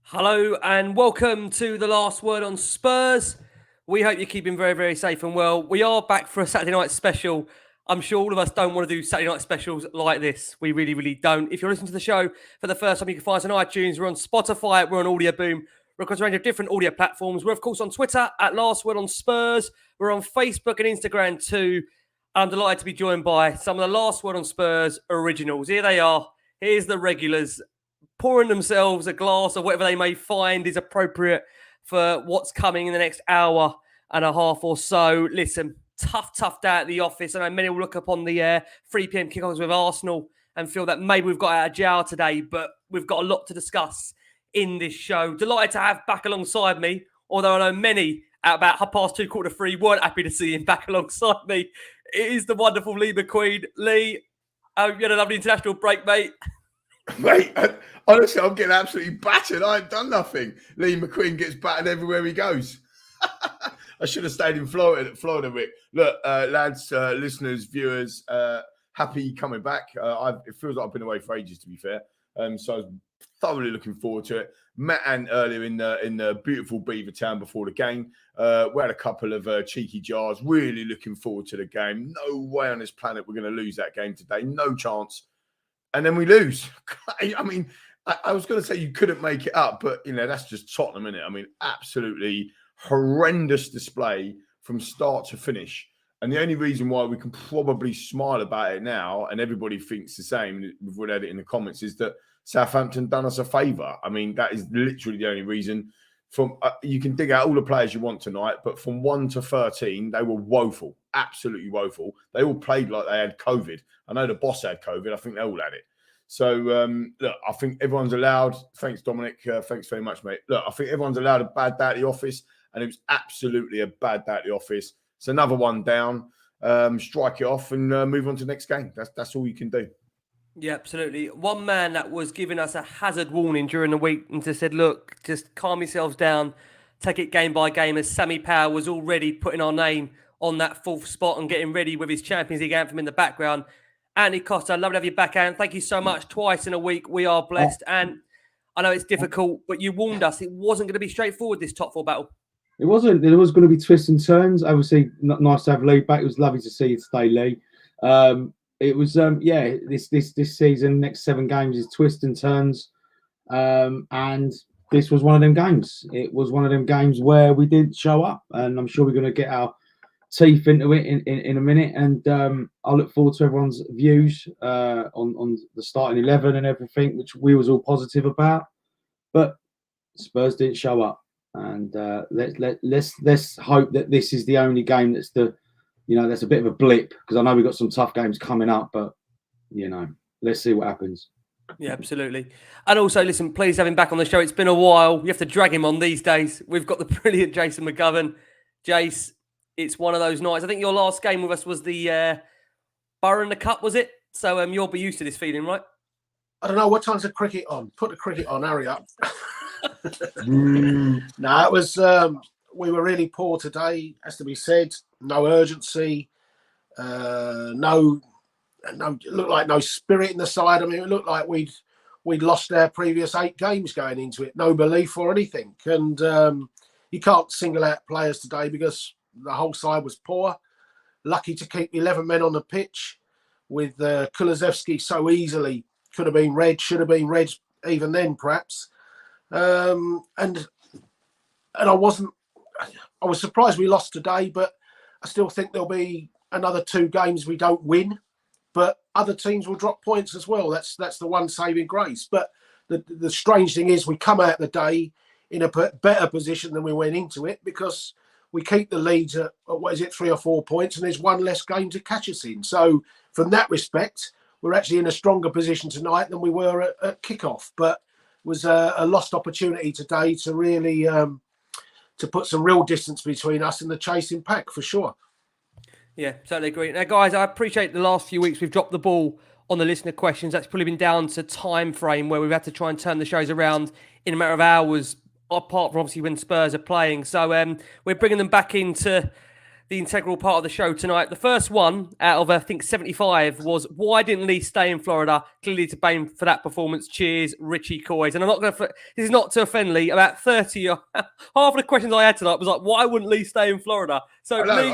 Hello and welcome to the last word on Spurs. We hope you're keeping very, very safe and well. We are back for a Saturday night special. I'm sure all of us don't want to do Saturday night specials like this. We really, really don't. If you're listening to the show for the first time, you can find us on iTunes. We're on Spotify. We're on Audio Boom. We're across a range of different audio platforms. We're, of course, on Twitter at Last Word on Spurs. We're on Facebook and Instagram too. I'm delighted to be joined by some of the Last Word on Spurs originals. Here they are. Here's the regulars, pouring themselves a glass or whatever they may find is appropriate for what's coming in the next hour and a half or so. Listen, tough day at the office. I know many will look up on the 3 p.m. kickoffs with Arsenal and feel that maybe we've got out of jail today, but we've got a lot to discuss in this show. Delighted to have back alongside me, although I know many at about 2:30, 2:45 weren't happy to see him back alongside me. It is the wonderful Lee McQueen. Lee, I hope you had a lovely international break, mate. Mate, honestly, I'm getting absolutely battered. I ain't done nothing. Lee McQueen gets battered everywhere he goes. I should have stayed in Florida, Rick. Look, lads, listeners, viewers, happy coming back. It feels like I've been away for ages, to be fair. So I was thoroughly looking forward to it. Met Ant earlier in the beautiful Beaver Town before the game. We had a couple of cheeky jars. Really looking forward to the game. No way on this planet we're going to lose that game today. No chance. And then we lose. I mean, I was going to say you couldn't make it up, but, that's just Tottenham, isn't it? I mean, absolutely horrendous display from start to finish. And the only reason why we can probably smile about it now, and everybody thinks the same, we've read it in the comments, is that Southampton done us a favour. I mean, that is literally the only reason. You can dig out all the players you want tonight, but from 1 to 13, they were woeful, absolutely woeful. They all played like they had COVID. I know the boss had COVID. I think they all had it. So, look, I think everyone's allowed. Thanks, Dominic. Thanks very much, mate. Look, I think everyone's allowed a bad day at the office, and it was absolutely a bad day at the office. It's another one down. Strike it off and move on to the next game. That's all you can do. Yeah, absolutely. One man that was giving us a hazard warning during the week and just said, look, just calm yourselves down, take it game by game, as Sammy Power was already putting our name on that fourth spot and getting ready with his Champions League anthem in the background. Antony Costa, I'd love to have you back, Ant. Thank you so much. Twice in a week, we are blessed. And I know it's difficult, but you warned us it wasn't going to be straightforward, this top four battle. It wasn't. There was going to be twists and turns. Obviously, nice to have Lee back. It was lovely to see you today, Lee. It was, this season, next 7 games is twists and turns. And this was one of them games. It was one of them games where we didn't show up. And I'm sure we're going to get our teeth into it in a minute. And I look forward to everyone's views on the starting 11 and everything, which we was all positive about. But Spurs didn't show up. And let's hope that this is the only game that's that's a bit of a blip, because I know we've got some tough games coming up, but let's see what happens. Yeah, absolutely. And also, listen, please have him back on the show. It's been a while. You have to drag him on these days. We've got the brilliant Jason McGovern. Jace, it's one of those nights. I think your last game with us was the Borough in the Cup, was it? So you'll be used to this feeling, right? I don't know. What time's the cricket on? Put the cricket on. Hurry up. No, it was. We were really poor today, has to be said. No urgency. No. It looked like no spirit in the side. I mean, it looked like we'd lost our previous 8 games going into it. No belief or anything. And you can't single out players today because the whole side was poor. Lucky to keep 11 men on the pitch, with Kulusevski so easily could have been red, should have been red even then, perhaps. And I was surprised we lost today, but I still think there'll be another 2 games we don't win, but other teams will drop points as well. That's the one saving grace. But the strange thing is we come out the day in a better position than we went into it, because we keep the lead at 3 or 4 points, and there's 1 less game to catch us in. So from that respect, we're actually in a stronger position tonight than we were at kickoff. But was a lost opportunity today to really to put some real distance between us and the chasing pack, for sure. Yeah, totally agree. Now, guys, I appreciate the last few weeks we've dropped the ball on the listener questions. That's probably been down to time frame, where we've had to try and turn the shows around in a matter of hours, apart from obviously when Spurs are playing. So we're bringing them back into the integral part of the show tonight. The first one out of, I think, 75 was, why didn't Lee stay in Florida? Clearly to blame for that performance. Cheers, Richie Coys. And I'm not going to, this is not to offend Lee, about 30, half of the questions I had tonight was like, why wouldn't Lee stay in Florida? So I know, Lee,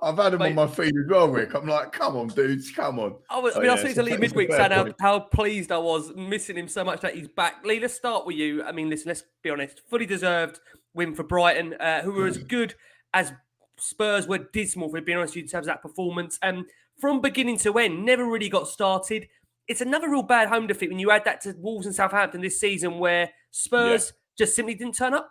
I've had him on my feed as well, Rick. I'm like, come on, dudes, come on. I was speaking to Lee midweek saying how pleased I was, missing him so much that he's back. Lee, let's start with you. I mean, listen, let's be honest. Fully deserved win for Brighton, who were as good as Spurs were dismal, for being honest with you, in terms of that performance. From beginning to end, never really got started. It's another real bad home defeat when you add that to Wolves and Southampton this season, where Spurs just simply didn't turn up.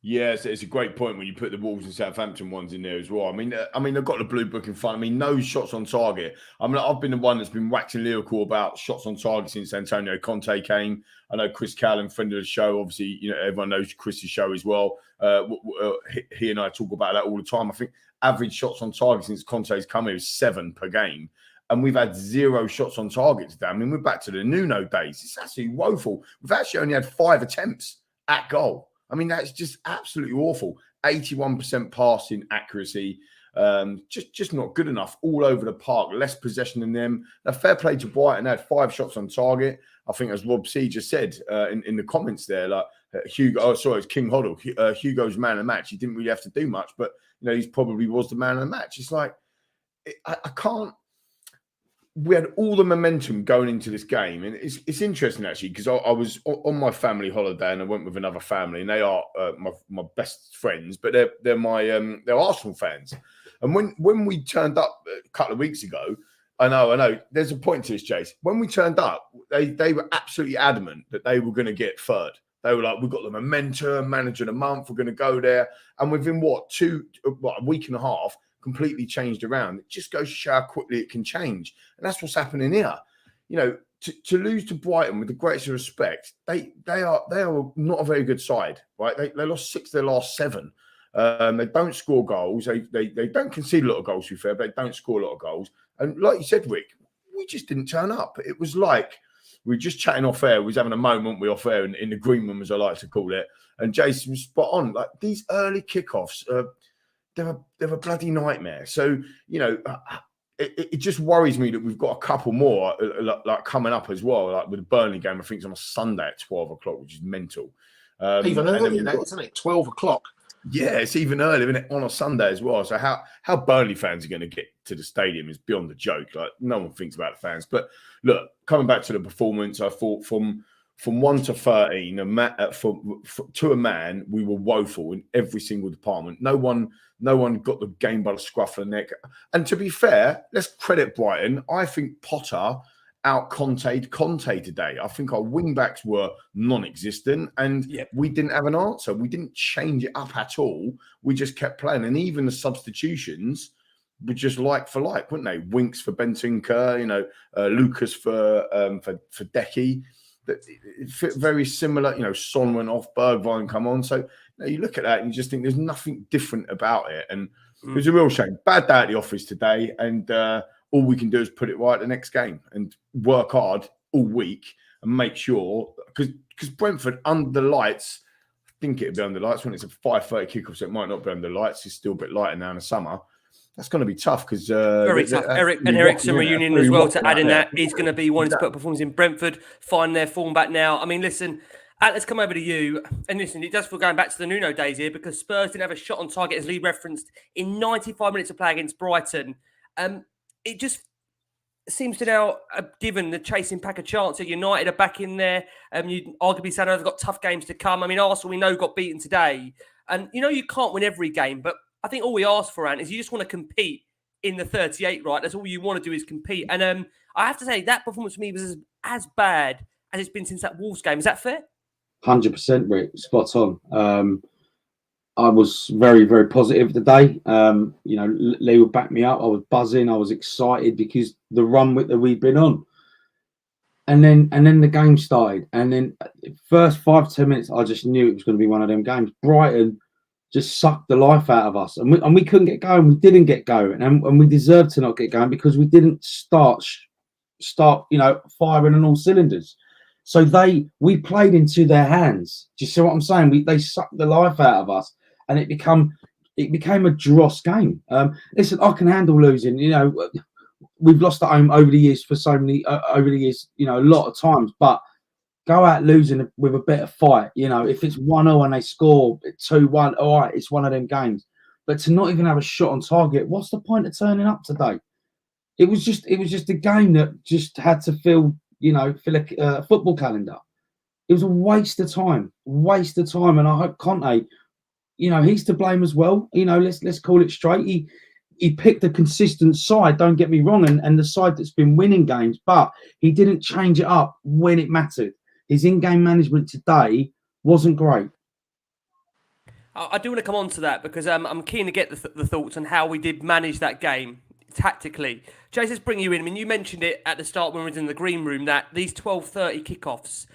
Yes, it's a great point when you put the Wolves and Southampton ones in there as well. I mean, they've got the blue book in front. I mean, no shots on target. I mean, I've been the one that's been waxing lyrical about shots on target since Antony Costa came. I know Chris Callan, friend of the show, obviously, everyone knows Chris's show as well. He and I talk about that all the time. I think average shots on target since Conte's come here is 7 per game. And we've had 0 shots on target today. I mean, we're back to the Nuno days. It's absolutely woeful. We've actually only had 5 attempts at goal. I mean, that's just absolutely awful. 81% passing accuracy. Just not good enough all over the park. Less possession than them. Now, fair play to Brighton. They had 5 shots on target. I think, as Rob C just said in the comments there, like it's King Hoddle. Hugo's man of the match. He didn't really have to do much, but he probably was the man of the match. It's like I can't. We had all the momentum going into this game, and it's interesting actually, because I was on my family holiday and I went with another family, and they are my best friends, but they're they're Arsenal fans. And when we turned up a couple of weeks ago, I know there's a point to this, Chase. When we turned up, they were absolutely adamant that they were going to get third. They were like, we've got the momentum, manager of the month, we're going to go there. And within a week and a half, completely changed around. It just goes to show how quickly it can change. And that's what's happening here. To lose to Brighton, with the greatest respect, they are not a very good side, right? They lost 6 of their last 7. They don't score goals. They don't concede a lot of goals, to be fair, but they don't score a lot of goals. And like you said, Rick, we just didn't turn up. It was like we were just chatting off air. We was having a moment off air in the green room, as I like to call it. And Jason was spot on. Like, these early kickoffs, they're a bloody nightmare. So, it just worries me that we've got a couple more like coming up as well. Like with the Burnley game, I think it's on a Sunday at 12 o'clock, which is mental. Even earlier, isn't it? 12 o'clock. Yeah, it's even earlier, isn't it? On a Sunday as well. So how Burnley fans are going to get to the stadium is beyond the joke. Like, no one thinks about the fans. But look, coming back to the performance, I thought from 1 to 13, to a man, we were woeful in every single department. No one got the game by the scruff of the neck. And to be fair, let's credit Brighton. I think Potter out-Conte today. I think our wing-backs were non-existent, and we didn't have an answer. We didn't change it up at all. We just kept playing. And even the substitutions were just like for like, weren't they? Winks for Bentancur, Lucas for Decky. Very similar, Son went off, Bergwijn come on. So you look at that and you just think there's nothing different about it. And it was a real shame. Bad day at the office today. And all we can do is put it right the next game and work hard all week and make sure, because Brentford under the lights, I think it'll be under the lights when it's a 5:30 kickoff, so it might not be under the lights. It's still a bit lighter now in the summer. That's going to be tough because very tough. Eriksen reunion as well to add in that. He's going to be wanting to put a performance in Brentford, find their form back now. I mean, listen, let's come over to you. And listen, it does feel going back to the Nuno days here, because Spurs didn't have a shot on target, as Lee referenced, in 95 minutes of play against Brighton. It just seems to now have given the chasing pack a chance. United are back in there. You'd arguably say they've got tough games to come. I mean, Arsenal, we know, got beaten today. And you can't win every game, but I think all we ask for, Ant, is you just want to compete in the 38, right? That's all you want to do is compete. And I have to say, that performance for me was as bad as it's been since that Wolves game. Is that fair? 100%, Rick. Spot on. I was very, very positive today. Lee would back me up. I was buzzing. I was excited because the run that we'd been on. And then the game started. And then first 5-10 minutes, I just knew it was going to be one of them games. Brighton just sucked the life out of us. And we couldn't get going. We didn't get going. And we deserved to not get going because we didn't start firing on all cylinders. So we played into their hands. Do you see what I'm saying? They sucked the life out of us. And it become it became a dross game. Listen, I can handle losing. We've lost at home over the years a lot of times, but go out losing with a bit of fight. If it's 1-0 and they score 2-1, all right, it's one of them games. But to not even have a shot on target, what's the point of turning up today? It was just a game that just had to fill a football calendar. It was a waste of time. And I hope Conte, he's to blame as well. Let's call it straight. He picked a consistent side, don't get me wrong, and the side that's been winning games, but he didn't change it up when it mattered. His in-game management today wasn't great. I do want to come on to that because I'm keen to get the thoughts on how we did manage that game tactically. Jason, let's bring you in. I mean, you mentioned it at the start when we were in the green room that these 12:30 kickoffs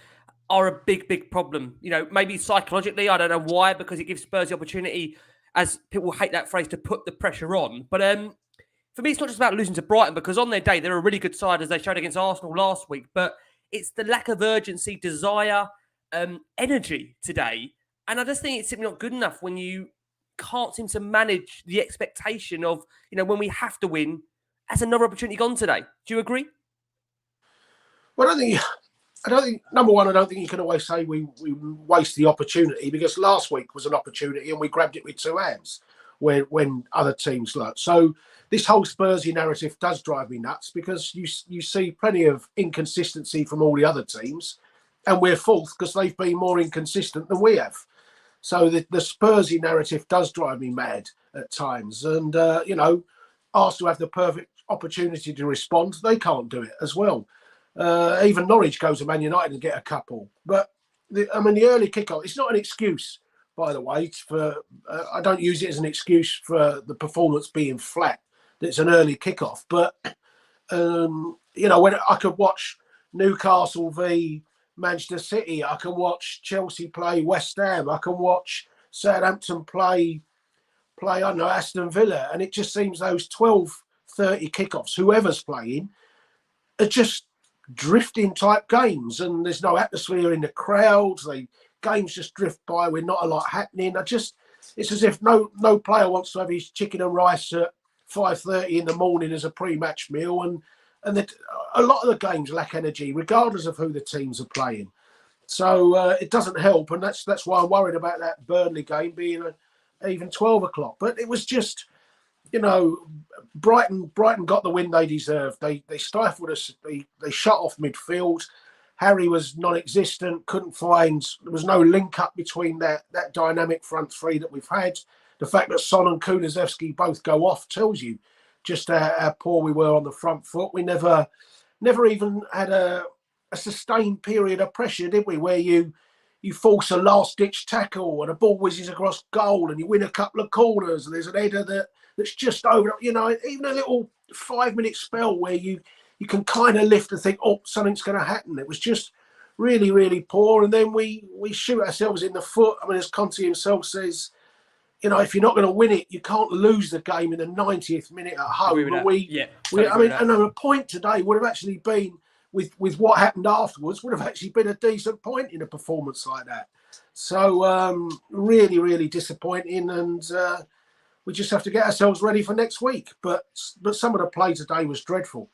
are a big problem. Maybe psychologically, I don't know why, because it gives Spurs the opportunity, as people hate that phrase, to put the pressure on. But for me, it's not just about losing to Brighton, because on their day, they're a really good side, as they showed against Arsenal last week. But it's the lack of urgency, desire, energy today. And I just think it's simply not good enough when you can't seem to manage the expectation of, when we have to win, as another opportunity gone today. Do you agree? Well, I don't think, number one, I don't think you can always say we waste the opportunity, because last week was an opportunity and we grabbed it with two hands when other teams learnt. So this whole Spursy narrative does drive me nuts, because you see plenty of inconsistency from all the other teams, and we're fourth because they've been more inconsistent than we have. So the Spursy narrative does drive me mad at times. And, Arsenal have the perfect opportunity to respond. They can't do it as well. Even Norwich goes to Man United and get a couple. But, the early kickoff, it's not an excuse, by the way. I don't use it as an excuse for the performance being flat. It's an early kickoff. But, when I could watch Newcastle v Manchester City, I can watch Chelsea play West Ham, I can watch Southampton play I don't know, Aston Villa, and it just seems those 12:30 kickoffs, whoever's playing, are just drifting type games, and there's no atmosphere in the crowds. Games just drift by with not a lot happening. It's as if no player wants to have his chicken and rice at 5:30 in the morning as a pre-match meal, and a lot of the games lack energy, regardless of who the teams are playing. So it doesn't help, and that's why I'm worried about that Burnley game being even 12 o'clock. But it was just, Brighton got the win they deserved. They stifled us. They shut off midfield. Harry was non-existent. There was no link up between that dynamic front three that we've had. The fact that Son and Kulusevski both go off tells you just how poor we were on the front foot. We never even had a sustained period of pressure, did we? Where you force a last-ditch tackle and a ball whizzes across goal and you win a couple of corners and there's an header that's just over. Even a little 5-minute spell where you can kind of lift and think, oh, something's going to happen. It was just really, really poor. And then we shoot ourselves in the foot. As Conte himself says, if you're not going to win it, you can't lose the game in the 90th minute at home. And a point today would have actually been, with what happened afterwards, would have actually been a decent point in a performance like that. So really, really disappointing, and we just have to get ourselves ready for next week. But some of the play today was dreadful.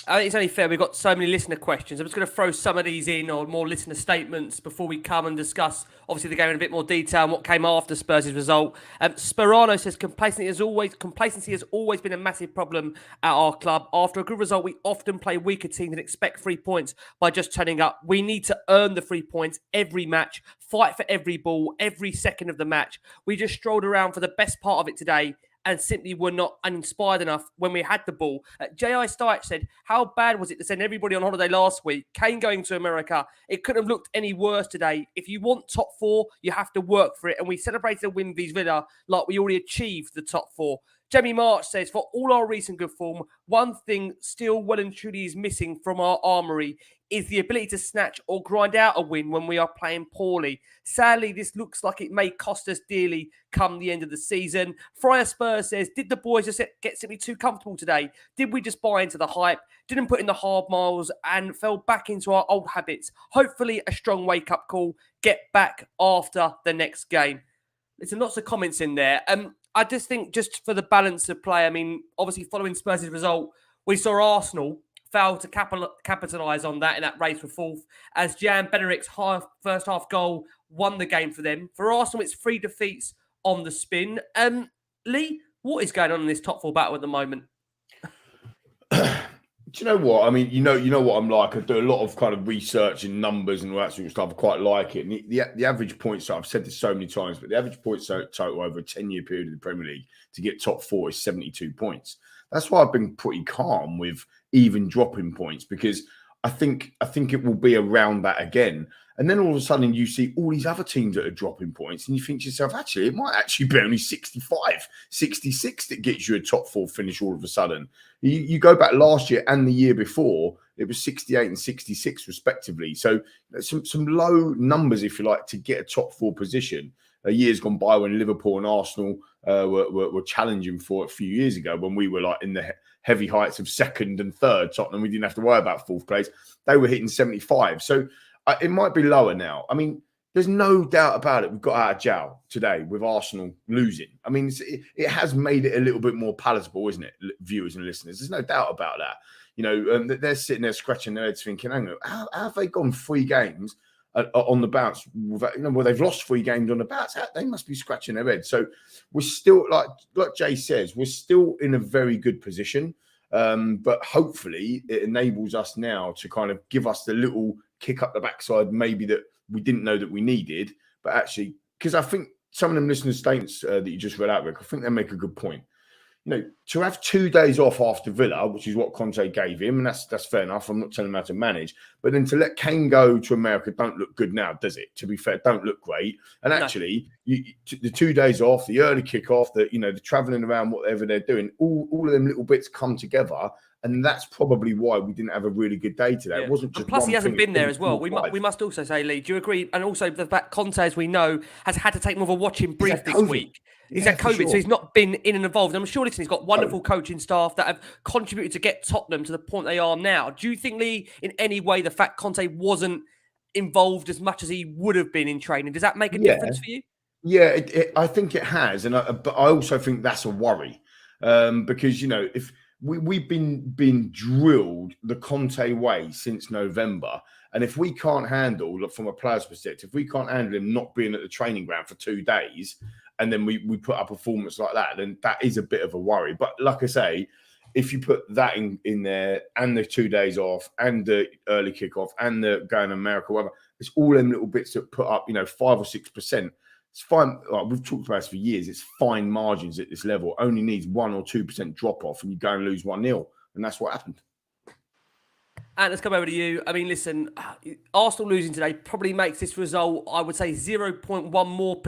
I think it's only fair. We've got so many listener questions. I'm just going to throw some of these in, or more listener statements, before we come and discuss, obviously, the game in a bit more detail and what came after Spurs' result. Sperano says complacency has always been a massive problem at our club. After a good result, we often play weaker teams and expect 3 points by just turning up. We need to earn the 3 points every match, fight for every ball, every second of the match. We just strolled around for the best part of it today and simply were not uninspired enough when we had the ball. J.I. Stiach said, how bad was it to send everybody on holiday last week? Kane going to America. It couldn't have looked any worse today. If you want top four, you have to work for it. And we celebrated a win vs Villa like we already achieved the top four. Jamie March says, for all our recent good form, one thing still well and truly is missing from our armoury is the ability to snatch or grind out a win when we are playing poorly. Sadly, this looks like it may cost us dearly come the end of the season. Fryer Spurs says, did the boys just get simply too comfortable today? Did we just buy into the hype? Didn't put in the hard miles and fell back into our old habits? Hopefully a strong wake-up call. Get back after the next game. There's lots of comments in there. I just think just for the balance of play, I mean, obviously following Spurs' result, we saw Arsenal fail to capitalise on that in that race for fourth, as Jan Benaric's first half goal won the game for them. For Arsenal, it's 3 defeats on the spin. Lee, what is going on in this top four battle at the moment? Do you know what? I mean, you know what I'm like. I do a lot of kind of research and numbers and all that sort of stuff. I quite like it. And the average points, so I've said this so many times, but the average points total over a 10-year period in the Premier League to get top four is 72 points. That's why I've been pretty calm with even dropping points, because I think it will be around that again. And then all of a sudden you see all these other teams that are dropping points and you think to yourself, actually, it might actually be only 65, 66 that gets you a top four finish all of a sudden. You go back last year and the year before, it was 68 and 66 respectively. So some low numbers, if you like, to get a top four position. Years gone by when Liverpool and Arsenal were challenging for it a few years ago, when we were like in the heavy heights of second and third. Tottenham, we didn't have to worry about fourth place. They were hitting 75. So it might be lower now. I mean, there's no doubt about it. We've got out of jail today with Arsenal losing. I mean, it has made it a little bit more palatable, isn't it, viewers and listeners? There's no doubt about that. You know, they're sitting there scratching their heads thinking, hang on, how have they gone 3 games on the bounce? Well, they've lost 3 games on the bounce. They must be scratching their heads. So we're still, like Jay says, we're still in a very good position. But hopefully it enables us now to kind of give us the little kick up the backside, maybe that we didn't know that we needed. But actually, because I think some of them listener statements that you just read out, Rick, I think they make a good point. You know, to have 2 days off after Villa, which is what Conte gave him, and that's fair enough. I'm not telling him how to manage. But then to let Kane go to America don't look good now, does it? To be fair, don't look great. And actually, the 2 days off, the early kickoff, the travelling around, whatever they're doing, all of them little bits come together. And that's probably why we didn't have a really good day today. Yeah. It wasn't just. And plus, he hasn't been there as well. We must also say, Lee, do you agree? And also the fact Conte, as we know, has had to take more of a watching brief this week. He's had COVID, so he's not been in and involved. I'm sure he's got wonderful coaching staff that have contributed to get Tottenham to the point they are now. Do you think, Lee, in any way, the fact Conte wasn't involved as much as he would have been in training, does that make a difference for you? Yeah, I think it has. But I also think that's a worry because, you know, if we've been drilled the Conte way since November. And if we can't handle, look, from a player's perspective, if we can't handle him not being at the training ground for 2 days, and then we put up a performance like that, then that is a bit of a worry. But like I say, if you put that in there, and the 2 days off, and the early kickoff, and the going to America, whatever, it's all them little bits that put up, 5 or 6%. It's fine. Like we've talked about this for years. It's fine margins at this level. Only needs 1 or 2% drop off, and you go and lose 1-0, and that's what happened. And let's come over to you. I mean, listen, Arsenal losing today probably makes this result, I would say, 0.1% more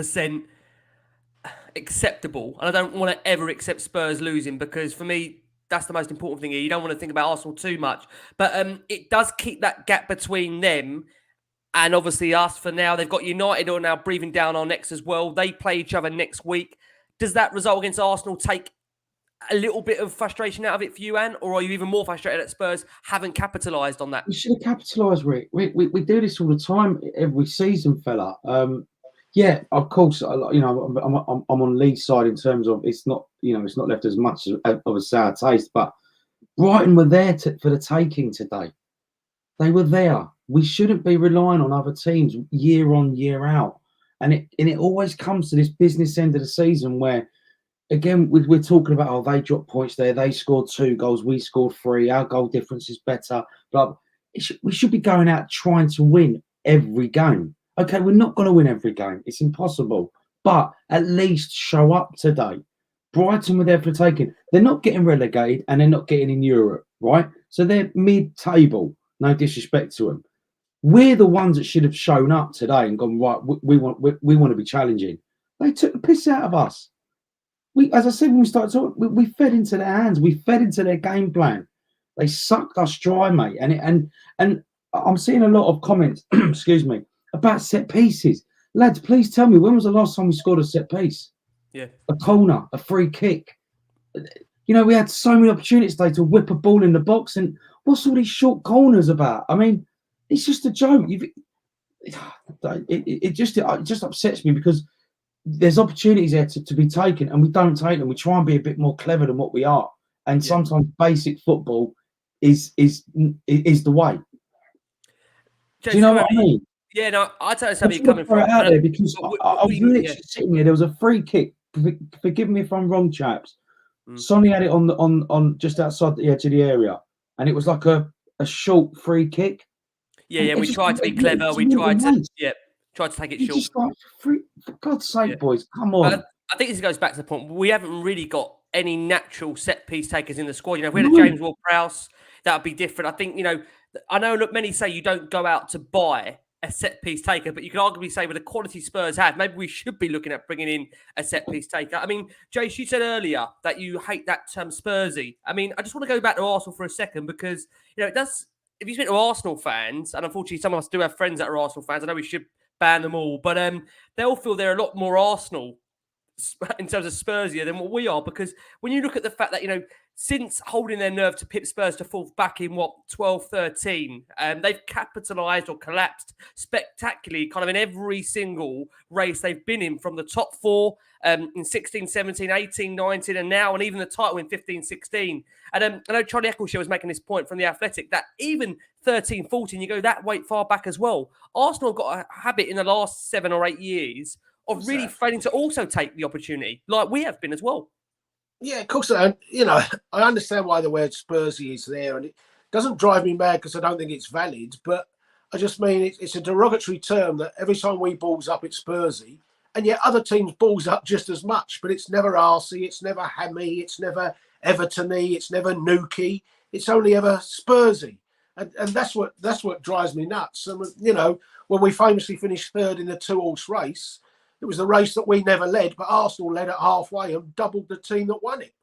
acceptable. And I don't want to ever accept Spurs losing, because for me, that's the most important thing here. You don't want to think about Arsenal too much. But it does keep that gap between them and obviously us for now. They've got United who are now breathing down our necks as well. They play each other next week. Does that result against Arsenal take a little bit of frustration out of it for you, Anne? Or are you even more frustrated that Spurs haven't capitalised on that? We should have capitalised, Rick. We do this all the time, every season, fella. Yeah, of course. I'm on Lee's side in terms of it's not left as much of a sour taste. But Brighton were there for the taking today. They were there. We shouldn't be relying on other teams year on, year out. And it always comes to this business end of the season where, again, we're talking about, they dropped points there. They scored 2 goals. We scored 3. Our goal difference is better. But we should be going out trying to win every game. Okay, we're not going to win every game. It's impossible. But at least show up today. Brighton were there for the taking. They're not getting relegated and they're not getting in Europe, right? So they're mid-table. No disrespect to them. We're the ones that should have shown up today and gone, right, we want to be challenging. They took the piss out of us. As I said when we started talking, we fed into their hands. We fed into their game plan. They sucked us dry, mate. And I'm seeing a lot of comments, excuse me, about set pieces. Lads, please tell me, when was the last time we scored a set piece? Yeah. A corner, a free kick. We had so many opportunities today to whip a ball in the box. And what's all these short corners about? I mean, it's just a joke. It just upsets me because there's opportunities there to be taken, and we don't take them. We try and be a bit more clever than what we are, and sometimes basic football is the way. Do you know what I mean? Yeah, no, I totally understand I'm where you're coming from. out there because I was literally sitting here. There was a free kick. Forgive me if I'm wrong, chaps. Sonny had it on just outside the edge of the area, and it was like a short free kick. Yeah, we tried to be clever. We tried to take it short. Just like, for God's sake, boys, come on. I think this goes back to the point. We haven't really got any natural set piece takers in the squad. You know, if we had a James Ward-Prowse, that would be different. I think, you know, I know many say you don't go out to buy a set piece taker, but you can arguably say with the quality Spurs have, maybe we should be looking at bringing in a set piece taker. I mean, Jace, you said earlier that you hate that term Spursy. I mean, I just want to go back to Arsenal for a second because, you know, it does. If you speak to Arsenal fans, and unfortunately some of us do have friends that are Arsenal fans, I know we should ban them all, but they'll feel they're a lot more Arsenal in terms of Spursier than what we are, because when you look at the fact that, you know, since holding their nerve to pip Spurs to fourth back in 12-13, they've capitalised or collapsed spectacularly kind of in every single race they've been in, from the top four in 16, 17, 18, 19, and now, and even the title in 15, 16. And I know Charlie Eccleshare was making this point from The Athletic that even 13, 14, you go that way far back as well. Arsenal got a habit in the last 7 or 8 years of really failing to also take the opportunity, like we have been as well. Yeah, of course. You know, I understand why the word Spursy is there, and it doesn't drive me mad because I don't think it's valid. But I just mean it's a derogatory term that every time we balls up, it's Spursy, and yet other teams balls up just as much. But it's never Arsey, it's never Hammy, it's never Everton-y, it's never Nuki. It's only ever Spursy, and that's what drives me nuts. And you know, when we famously finished third in the 2-horse race, it was the race that we never led, but Arsenal led it halfway and doubled the team that won it.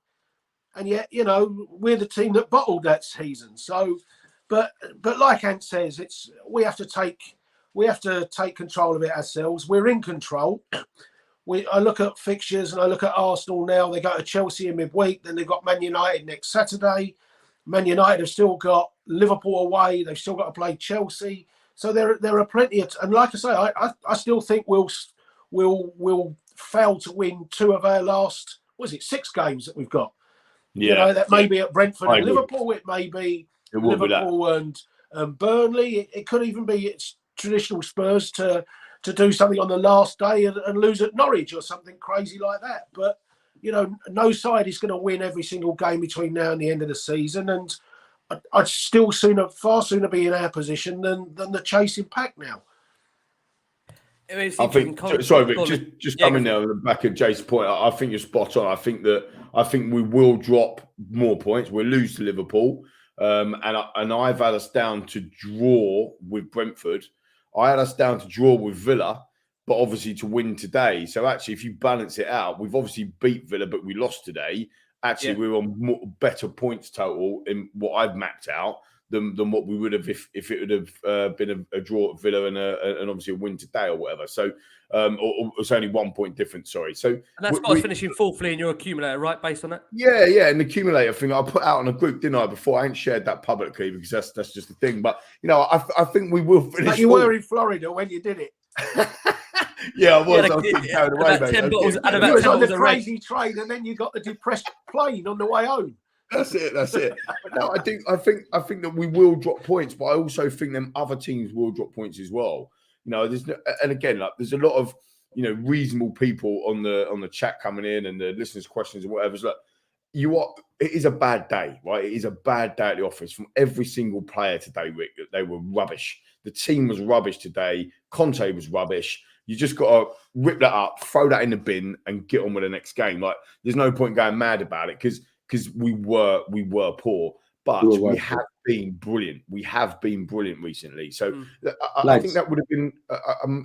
And yet, you know, we're the team that bottled that season. So, but like Ant says, we have to take control of it ourselves. We're in control. I look at fixtures and I look at Arsenal now. They go to Chelsea in midweek, then they've got Man United next Saturday. Man United have still got Liverpool away. They've still got to play Chelsea. So there are plenty of, and like I say, I still think we'll fail to win 2 of our last, 6 games that we've got. Yeah. You know, that may be at Brentford and Liverpool. It may be Liverpool and Burnley. It could even be it's traditional Spurs to do something on the last day and lose at Norwich or something crazy like that. But, you know, no side is going to win every single game between now and the end of the season. And I'd still far sooner be in our position than the chasing pack now. I think, sorry, Rick, just coming now on the back of Jace's point, I think you're spot on. I think we will drop more points. We'll lose to Liverpool. And I've had us down to draw with Brentford. I had us down to draw with Villa, but obviously to win today. So actually, if you balance it out, we've obviously beat Villa, but we lost today. Actually, we're on better points total in what I've mapped out than what we would have if it would have been a draw at Villa and obviously a win today or whatever. So or it's only 1 point difference. Sorry. So and that's got us finishing fourthly in your accumulator, right? Based on that. Yeah, and the accumulator thing I put out on a group, didn't I? Before I ain't shared that publicly because that's just the thing. But you know, I think we will finish. But you were in Florida when you did it. Yeah, I was. I was getting carried away, mate. You was on the crazy train, and then you got the depressed plane on the way home. That's it. No, I think that we will drop points, but I also think them other teams will drop points as well. You know, and again, like there's a lot of reasonable people on the chat coming in and the listeners' questions and whatever. So, it is a bad day, right? It is a bad day at the office from every single player today, Rick. They were rubbish. The team was rubbish today. Conte was rubbish. You just got to rip that up, throw that in the bin, and get on with the next game. Like, there's no point going mad about it because we were poor, but we have been brilliant. We have been brilliant recently. So I think that would have been.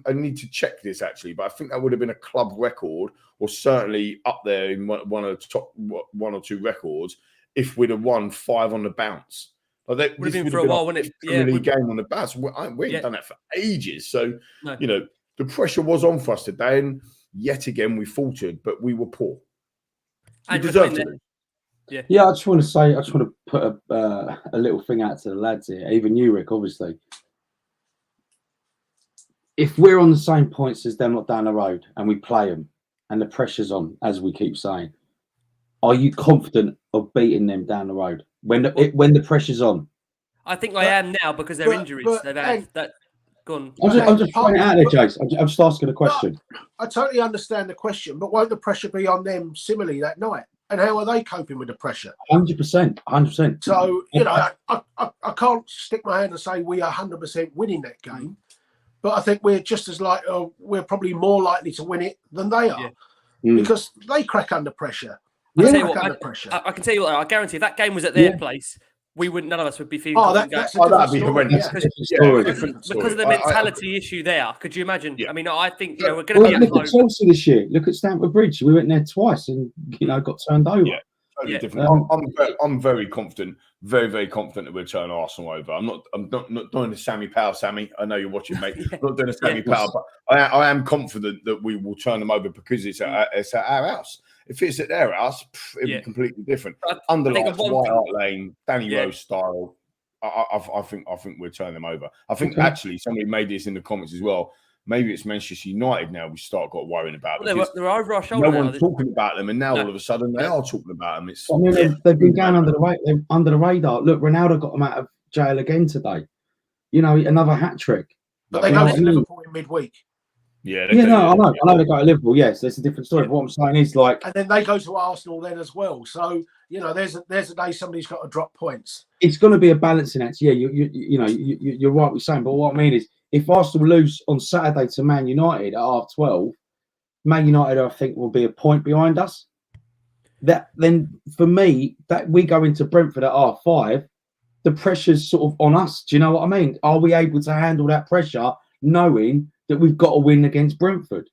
I need to check this actually, but I think that would have been a club record, or certainly up there in one of the top 1 or 2 records, if we'd have won 5 on the bounce. Like that would have been for a while, wouldn't it? Yeah, game on the bounce. We ain't done that for ages. So the pressure was on for us today, and yet again we faltered, but we were poor. We deserved it. Yeah, I just want to put a little thing out to the lads here, even you, Rick, obviously. If we're on the same points as them, not down the road, and we play them, and the pressure's on, as we keep saying, are you confident of beating them down the road when the pressure's on? I think I am now because they're injuries. They've had that. Gone. I'm just throwing it out there, Jace. I'm just asking a question. I totally understand the question, but won't the pressure be on them similarly that night? And how are they coping with the pressure? 100%. So, you know, I can't stick my hand and say we are 100% winning that game, but I think we're just as we're probably more likely to win it than they are because they crack under pressure. I can tell you what, I guarantee if that game was at their place, none of us would be feeling. That'd be horrendous. Because of the mentality issue there. Could you imagine? Yeah. I mean, I think we're going to be at home. Look at Chelsea this year. Look at Stamford Bridge. We went there twice and got turned over. Yeah, totally different. I'm very confident, very confident that we'll turn Arsenal over. I'm not doing the Sammy Powell, Sammy. I know you're watching, mate. I'm not doing the Sammy Powell, but I am confident that we will turn them over because it's at our house. If it's at their house, it'd be completely different. Underlights, White Hart Lane, Danny Rose style. I think we'll turn them over. I think actually somebody made this in the comments as well. Maybe it's Manchester United now we got worrying about. They're over our shoulder. No one's talking about them, and now all of a sudden they are talking about them. They've been going under the radar. Look, Ronaldo got them out of jail again today. Another hat trick. But they go to Liverpool in midweek. I know they go to Liverpool. Yes, that's a different story. But what I'm saying is and then they go to Arsenal then as well. So there's a day somebody's got to drop points. It's going to be a balancing act. Yeah, you're right with saying. But what I mean is, if Arsenal lose on Saturday to Man United at 12:30, Man United I think will be a point behind us. Then for me, that we go into Brentford at 5:30, the pressure's sort of on us. Do you know what I mean? Are we able to handle that pressure, knowing that we've got to win against Brentford?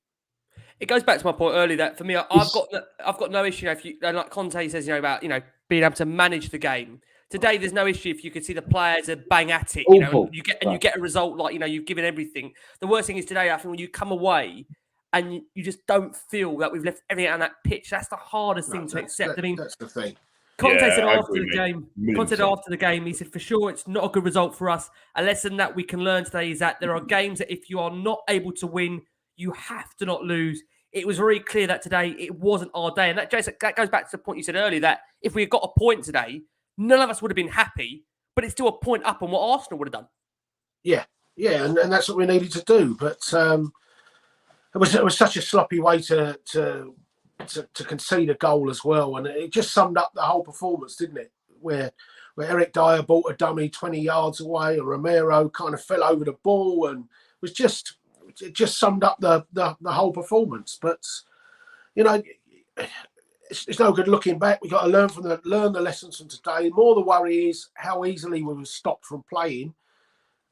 It goes back to my point earlier that for me, I've got no issue if you like Conte says about being able to manage the game. Today, there's no issue if you could see the players are bang at it. You get a result like you've given everything. The worst thing is today, I think when you come away and you just don't feel that we've left everything on that pitch. That's the hardest thing to accept. I mean, that's the thing. Conte said after the game, he said, for sure, it's not a good result for us. A lesson that we can learn today is that there are games that if you are not able to win, you have to not lose. It was very clear that today it wasn't our day. And that, Jason, that goes back to the point you said earlier, that if we had got a point today, none of us would have been happy, but it's still a point up on what Arsenal would have done. Yeah, and that's what we needed to do. But it was such a sloppy way to concede a goal as well, and it just summed up the whole performance, didn't it? Where Eric Dyer bought a dummy 20 yards away, and Romero kind of fell over the ball, and it just summed up the whole performance. But it's no good looking back. We've got to learn the lessons from today. More the worry is how easily we were stopped from playing,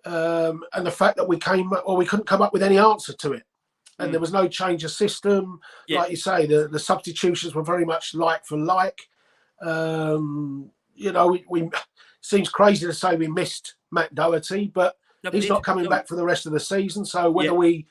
and the fact that we couldn't come up with any answer to it. And there was no change of system. Yeah. Like you say, the substitutions were very much like for like. We seems crazy to say we missed Matt Doherty, but he's not coming back for the rest of the season. So whether we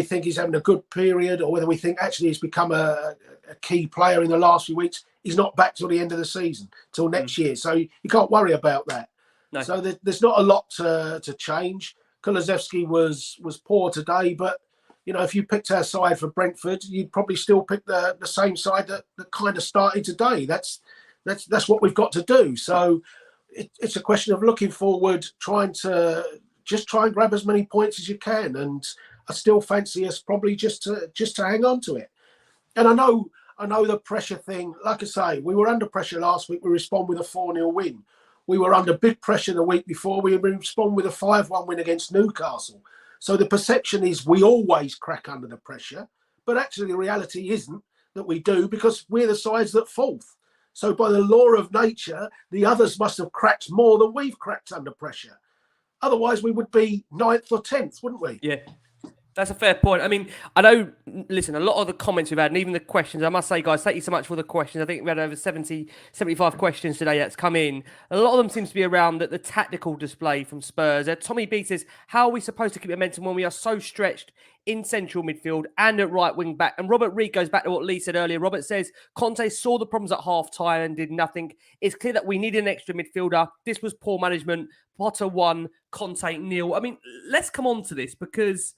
think he's having a good period or whether we think actually he's become a key player in the last few weeks, he's not back till the end of the season, till next year. So you can't worry about that. No. So there's not a lot to change. Kulusevski was poor today, but if you picked our side for Brentford, you'd probably still pick the same side that kind of started today. That's what we've got to do. So it's a question of looking forward, trying to grab as many points as you can. And I still fancy us probably just to hang on to it. And I know the pressure thing. Like I say, we were under pressure last week. We respond with a 4-0 win. We were under big pressure the week before. We respond with a 5-1 win against Newcastle. So the perception is we always crack under the pressure, but actually the reality isn't that we do, because we're the sides that fourth. So by the law of nature, the others must have cracked more than we've cracked under pressure. Otherwise, we would be 9th or 10th, wouldn't we? Yeah. That's a fair point. I mean, I know, listen, a lot of the comments we've had and even the questions, I must say, guys, thank you so much for the questions. I think we had over 75 questions today that's come in. A lot of them seems to be around the tactical display from Spurs. Tommy B says, how are we supposed to keep momentum when we are so stretched in central midfield and at right wing back? And Robert Reed goes back to what Lee said earlier. Robert says, Conte saw the problems at half time and did nothing. It's clear that we need an extra midfielder. This was poor management. Potter 1, Conte 0. I mean, let's come on to this because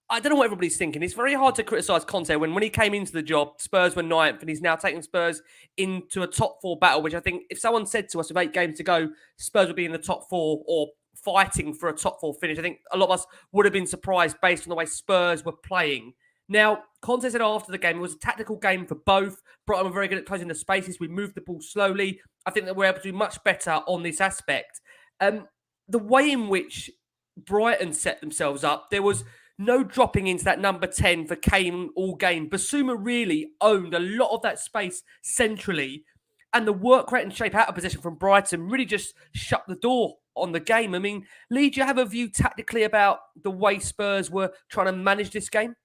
I don't know what everybody's thinking. It's very hard to criticise Conte when he came into the job, Spurs were 9th, and he's now taking Spurs into a top 4 battle, which I think if someone said to us with 8 games to go, Spurs would be in the top 4 or fighting for a top 4 finish, I think a lot of us would have been surprised based on the way Spurs were playing. Now, Conte said after the game, it was a tactical game for both. Brighton were very good at closing the spaces. We moved the ball slowly. I think that we're able to do much better on this aspect. The way in which Brighton set themselves up, there was no dropping into that number 10 for Kane all game. Basuma really owned a lot of that space centrally, and the work rate and shape out of position from Brighton really just shut the door on the game. I mean, Lee, do you have a view tactically about the way Spurs were trying to manage this game?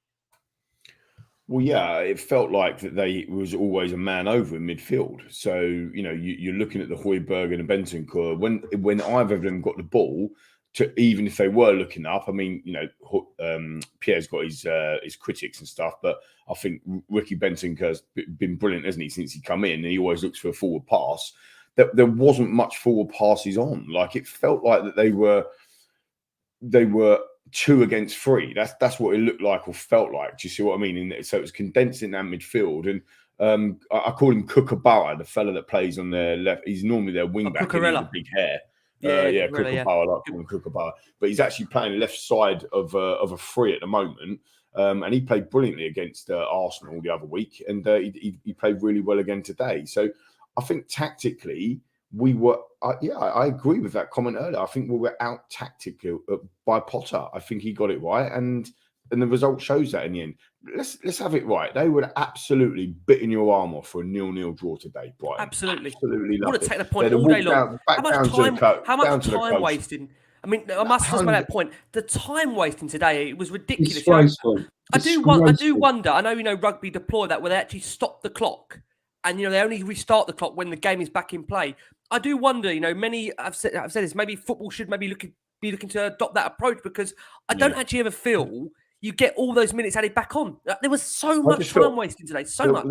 Well, yeah, it felt like that they was always a man over in midfield. So, you know, you're looking at the Højbjerg and the Bentancur. When either of them got the ball, even if they were looking up, I mean, you know, Pierre's got his critics and stuff, but I think Ricky Bentancur's been brilliant, hasn't he, since he come in? And he always looks for a forward pass. There wasn't much forward passes on. Like, it felt like that they were 2 against 3. That's what it looked like or felt like. Do you see what I mean? And so it was condensed in that midfield. And I call him Kookaburra, the fella that plays on their left. He's normally their wing back. He has a big hair. Kookaburra, like calling Kookaburra. But he's actually playing left side of a 3 at the moment. And he played brilliantly against Arsenal the other week. And he played really well again today. So I think tactically, we were, I agree with that comment earlier. I think we were out tactical by Potter. I think he got it right, and the result shows that in the end. Let's have it right. They would have absolutely bitten your arm off for a 0-0 draw today, Brighton. Absolutely. I want to take the point all day long. How much time wasting? I mean, I must just make that point. The time wasting today, it was ridiculous. I do wonder. I know, you know, rugby deploy that where they actually stop the clock. And, you know, they only restart the clock when the game is back in play. I do wonder, you know, I've said this, maybe football should maybe be looking to adopt that approach, because I don't actually ever feel you get all those minutes added back on. There was so much time wasting today, so much.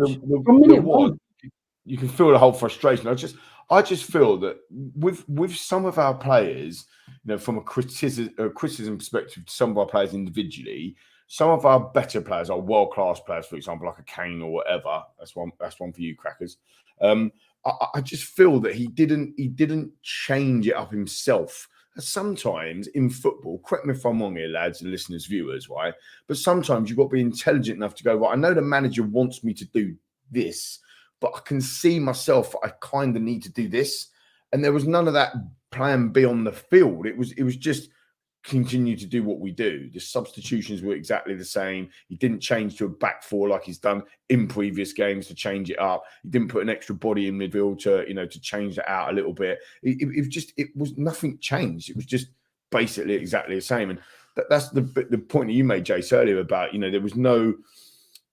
You can feel the whole frustration. I just feel that with some of our players, you know, from a criticism perspective, some of our players individually, some of our better players, our world-class players, for example, like a Kane or whatever. That's one for you, crackers. I just feel that he didn't change it up himself. Sometimes in football, correct me if I'm wrong here, lads and listeners, viewers, right? But sometimes you've got to be intelligent enough to go, right, I know the manager wants me to do this, but I can see myself, I kind of need to do this. And there was none of that plan B on the field. It was just continue to do what we do. The substitutions were exactly the same. He didn't change to a back 4 like he's done in previous games to change it up. He didn't put an extra body in midfield to change that out a little bit. It was nothing changed. It was just basically exactly the same. And that's the point that you made, Jace, earlier about, you know, there was no,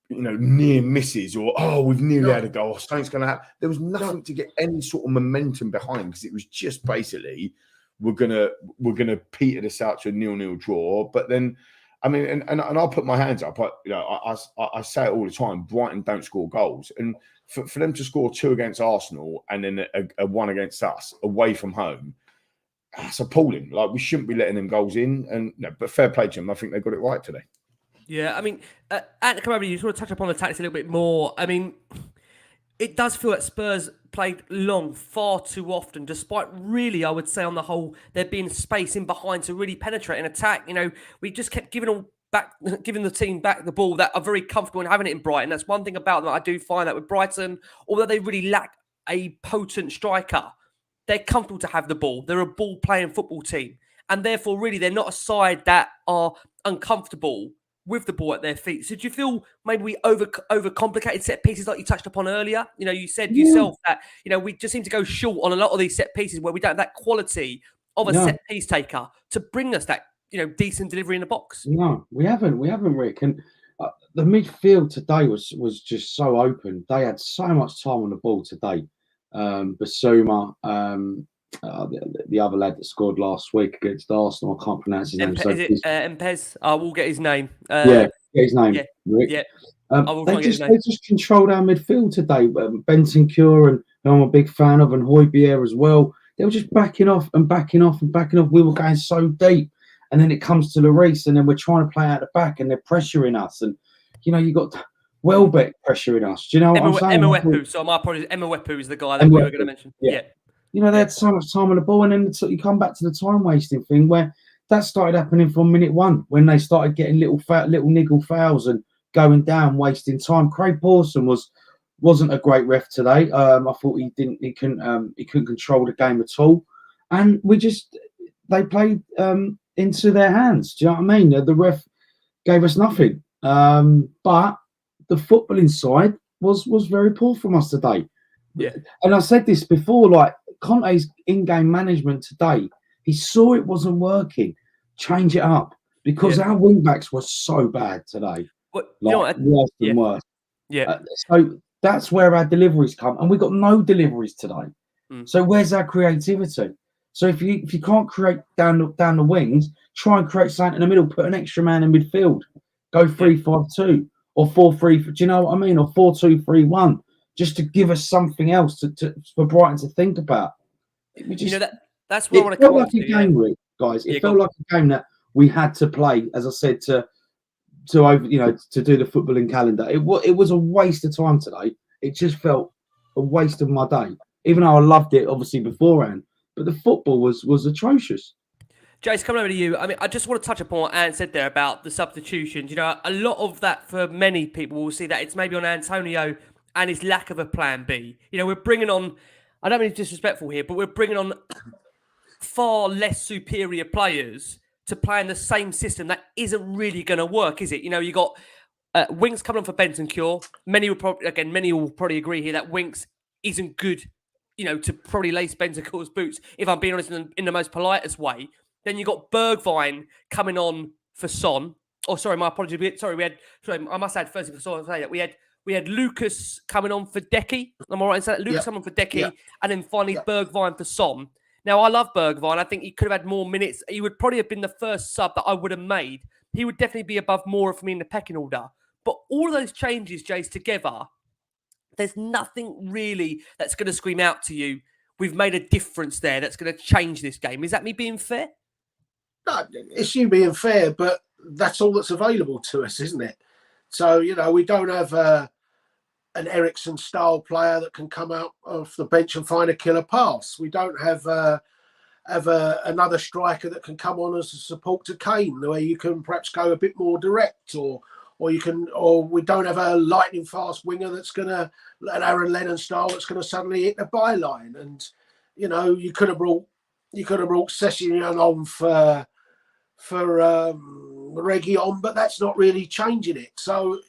you know, near misses or, we've nearly had a goal, or something's going to happen. There was nothing to get any sort of momentum behind, because it was just basically, we're gonna peter this out to a 0-0 draw. But then, I mean, and I'll put my hands up. I say it all the time. Brighton don't score goals, and for them to score 2 against Arsenal and then a 1 against us away from home, that's appalling. Like, we shouldn't be letting them goals in. And but fair play to them. I think they got it right today. Yeah, I mean, Antony, you just want to touch upon the tactics a little bit more. I mean, it does feel that Spurs played long far too often, despite really, I would say on the whole, there being space in behind to really penetrate and attack. You know, we just kept giving the team back the ball that are very comfortable in having it in Brighton. That's one thing about them. I do find that with Brighton, although they really lack a potent striker, they're comfortable to have the ball. They're a ball-playing football team. And therefore, really, they're not a side that are uncomfortable with the ball at their feet. So do you feel maybe we overcomplicated set pieces like you touched upon earlier? You know, you said yourself that, you know, we just seem to go short on a lot of these set pieces where we don't have that quality of a set piece taker to bring us that, you know, decent delivery in the box. No, we haven't, Rick. And the midfield today was just so open. They had so much time on the ball today. Basuma, the other lad that scored last week against Arsenal, I can't pronounce his name. Mpez? I will get his name. Get his name. Yeah, Rick. Yeah. They just controlled our midfield today. Bentancur, and who I'm a big fan of, and Højbjerg as well. They were just backing off. We were going so deep, and then it comes to Lloris, and then we're trying to play out the back, and they're pressuring us, and you got Welbeck pressuring us. Do you know what I'm saying? Emma Wepu. So my apologies. Emma Wepu is the guy that we were going to mention. Yeah. They had so much time on the ball, and then you come back to the time wasting thing where that started happening from minute one when they started getting little niggle fouls and going down, wasting time. Craig Pawson wasn't a great ref today. I thought he couldn't control the game at all, and they played into their hands. Do you know what I mean? The ref gave us nothing, but the footballing side was very poor from us today. Yeah, and I said this before, like Conte's in-game management today, he saw it wasn't working, change it up, because our wing-backs were so bad today. But worse and worse. Yeah. So that's where our deliveries come, and we got no deliveries today. So where's our creativity? So if you can't create down the wings, try and create something in the middle. Put an extra man in midfield. Go 3-5-2 or 4-3. Do you know what I mean? Or 4-2-3-1, just to give us something else for Brighton to think about. That's where I want to come on to. Game, Rick, guys. It felt like a game that we had to play, as I said, to do the footballing calendar. It was a waste of time today. It just felt a waste of my day, even though I loved it obviously beforehand. But the football was atrocious. Jace, coming over to you. I mean, I just want to touch upon what Ant said there about the substitutions. A lot of that for many people will see that it's maybe on Antonio and his lack of a plan B. We're bringing on, I don't mean disrespectful here, but we're bringing on far less superior players to play in the same system that isn't really going to work, is it? You got Winks coming on for Bentancur. Many will probably agree here that Winks isn't good, to probably lace Bentancur's boots, if I'm being honest, in the most politest way. Then you got Bergwijn coming on for Son. Oh, sorry, my apologies. I must add first before I say that we had Lucas coming on for Decky. Am I right in saying that? Lucas coming on for Decky, and then finally Bergwijn for Son. Now, I love Bergwijn. I think he could have had more minutes. He would probably have been the first sub that I would have made. He would definitely be above Moura for me in the pecking order. But all of those changes, Jace, together, there's nothing really that's going to scream out to you. We've made a difference there that's going to change this game. Is that me being fair? No, it's you being fair, but that's all that's available to us, isn't it? So, we don't have an Ericsson-style player that can come out off the bench and find a killer pass. We don't have another striker that can come on as a support to Kane, where you can perhaps go a bit more direct, or we don't have a lightning-fast winger that's going to, an Aaron Lennon style, that's going to suddenly hit the byline. And you could have brought Sessegnon on for Reguilon, but that's not really changing it. So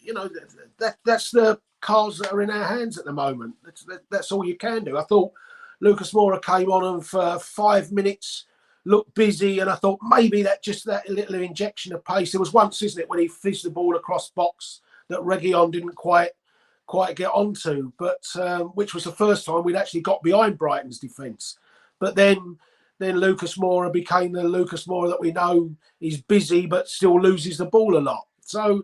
that's the cards that are in our hands at the moment. That's all you can do. I thought Lucas Moura came on and for 5 minutes looked busy, and I thought maybe that little injection of pace. There was once, isn't it, when he fizzed the ball across box that Reguilon didn't quite get onto, but which was the first time we'd actually got behind Brighton's defence. But then Lucas Moura became the Lucas Moura that we know is busy but still loses the ball a lot. So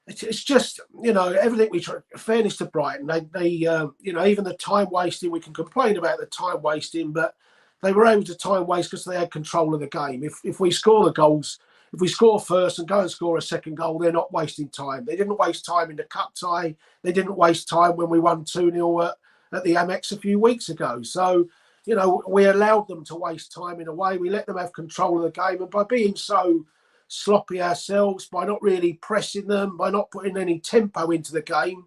it's just, everything we try. Fairness to Brighton, they even the time wasting, we can complain about the time wasting, but they were able to time waste because they had control of the game. If we score the goals, if we score first and go and score a second goal, they're not wasting time. They didn't waste time in the cup tie. They didn't waste time when we won 2-0 at the Amex a few weeks ago. So, we allowed them to waste time in a way. We let them have control of the game. And by being so sloppy ourselves, by not really pressing them, by not putting any tempo into the game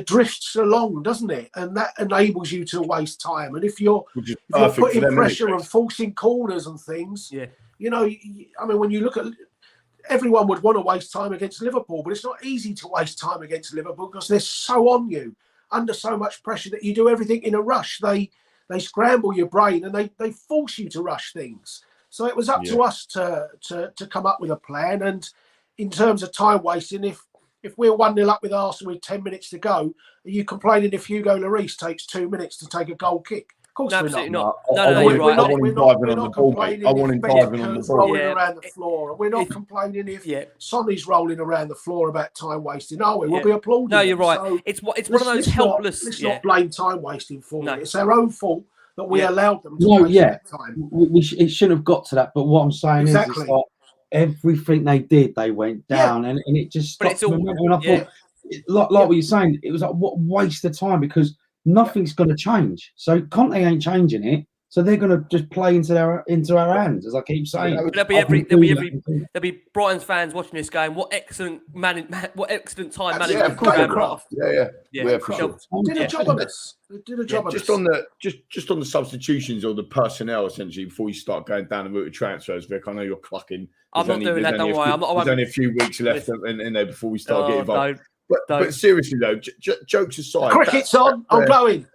drifts along, doesn't it? And that enables you to waste time. And if you're putting pressure and forcing corners and things, when you look at, everyone would want to waste time against Liverpool, but it's not easy to waste time against Liverpool because they're so on you, under so much pressure, that you do everything in a rush. They scramble your brain and they force you to rush things. So it was up to us to come up with a plan. And in terms of time wasting, if we're 1-0 up with Arsenal with 10 minutes to go, are you complaining if Hugo Lloris takes 2 minutes to take a goal kick? Of course, absolutely not. No, you're right. We're not complaining if Becker's rolling around the floor. And we're not complaining if Sonny's rolling around the floor about time wasting, are we? We'll be applauding. No, you're right. So it's one of those helpless. Let's not blame time wasting for it. It's our own fault that we allowed them to No, waste yeah. that time. It shouldn't have got to that. But what I'm saying is, Exactly. it's like everything they did, they went down, and it just But it's stopped all- momentum. And I thought, like what you're saying, it was like, what waste of time, because nothing's going to change. So Conte ain't changing it. So they're going to just play into our hands, as I keep saying. There'll be Brighton's fans watching this going, what excellent time management. Yeah, Craft. Yeah, for sure. Did a job on us. They did a job on Just us. on the substitutions or the personnel, essentially, before you start going down the route of transfers, Vic, I know you're clucking. I'm not doing that, don't worry. There's only a few weeks left in there before we start getting involved. But seriously though, jokes aside, Cricket's on. I'm going.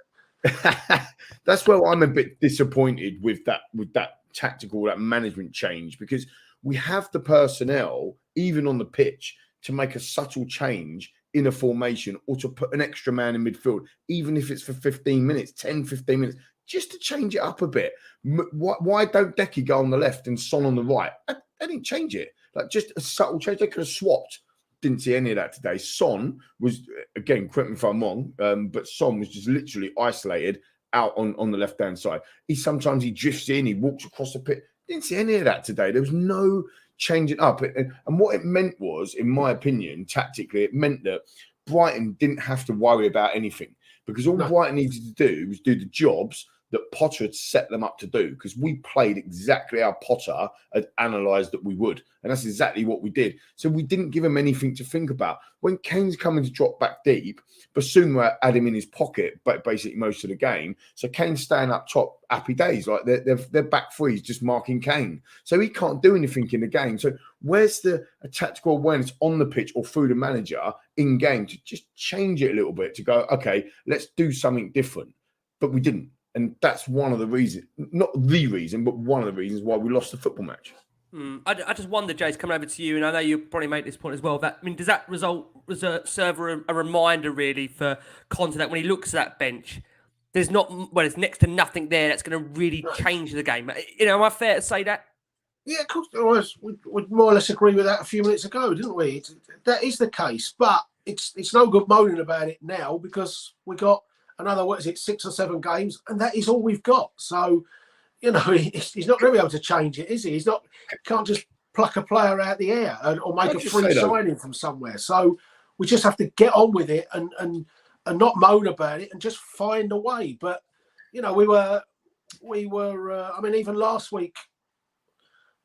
That's where I'm a bit disappointed with that tactical, that management change, because we have the personnel, even on the pitch, to make a subtle change in a formation or to put an extra man in midfield, even if it's for 15 minutes, 10, 15 minutes, just to change it up a bit. Why don't Decky go on the left and Son on the right? They didn't change it. Like, just a subtle change. They could have swapped. Didn't see any of that today. Son was, again, correct me if I'm wrong, but Son was just literally isolated out on the left-hand side. Sometimes he drifts in, he walks across the pit. Didn't see any of that today. There was no changing up. And what it meant was, in my opinion, tactically, it meant that Brighton didn't have to worry about anything, because all Brighton needed to do was do the jobs that Potter had set them up to do, because we played exactly how Potter had analysed that we would. And that's exactly what we did. So we didn't give him anything to think about. When Kane's coming to drop back deep, Basuma had him in his pocket, but basically most of the game. So Kane's staying up top, happy days. Like their back three's just marking Kane. So he can't do anything in the game. So where's the tactical awareness on the pitch or through the manager in game to just change it a little bit, to go, okay, let's do something different. But we didn't. And that's one of the reasons, not the reason, but one of the reasons why we lost the football match. I just wonder, Jace, coming over to you, and I know you probably make this point as well, that, I mean, does that serve a reminder, really, for Conte, that when he looks at that bench, there's it's next to nothing there that's going to really change the game? You know, am I fair to say that? Yeah, of course. We more or less agree with that a few minutes ago, didn't we? That is the case, but it's no good moaning about it now, because we got another, 6 or 7 games, and that is all we've got. So, you know, he's not going to be able to change it, is he? Can't just pluck a player out the air or make a free signing from somewhere. So we just have to get on with it and not moan about it and just find a way. But, you know, we were. I mean, even last week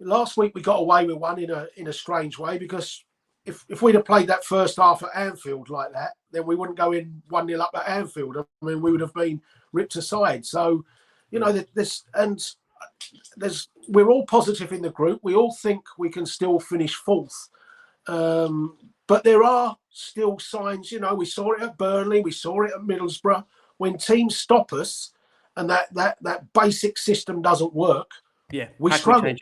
we got away with one in a strange way, because if we'd have played that first half at Anfield like that, then we wouldn't go in 1-0 up at Anfield. I mean, we would have been ripped aside. So, you know, we're all positive in the group. We all think we can still finish 4th. But there are still signs, you know, we saw it at Burnley, we saw it at Middlesbrough. When teams stop us and that basic system doesn't work, we struggle.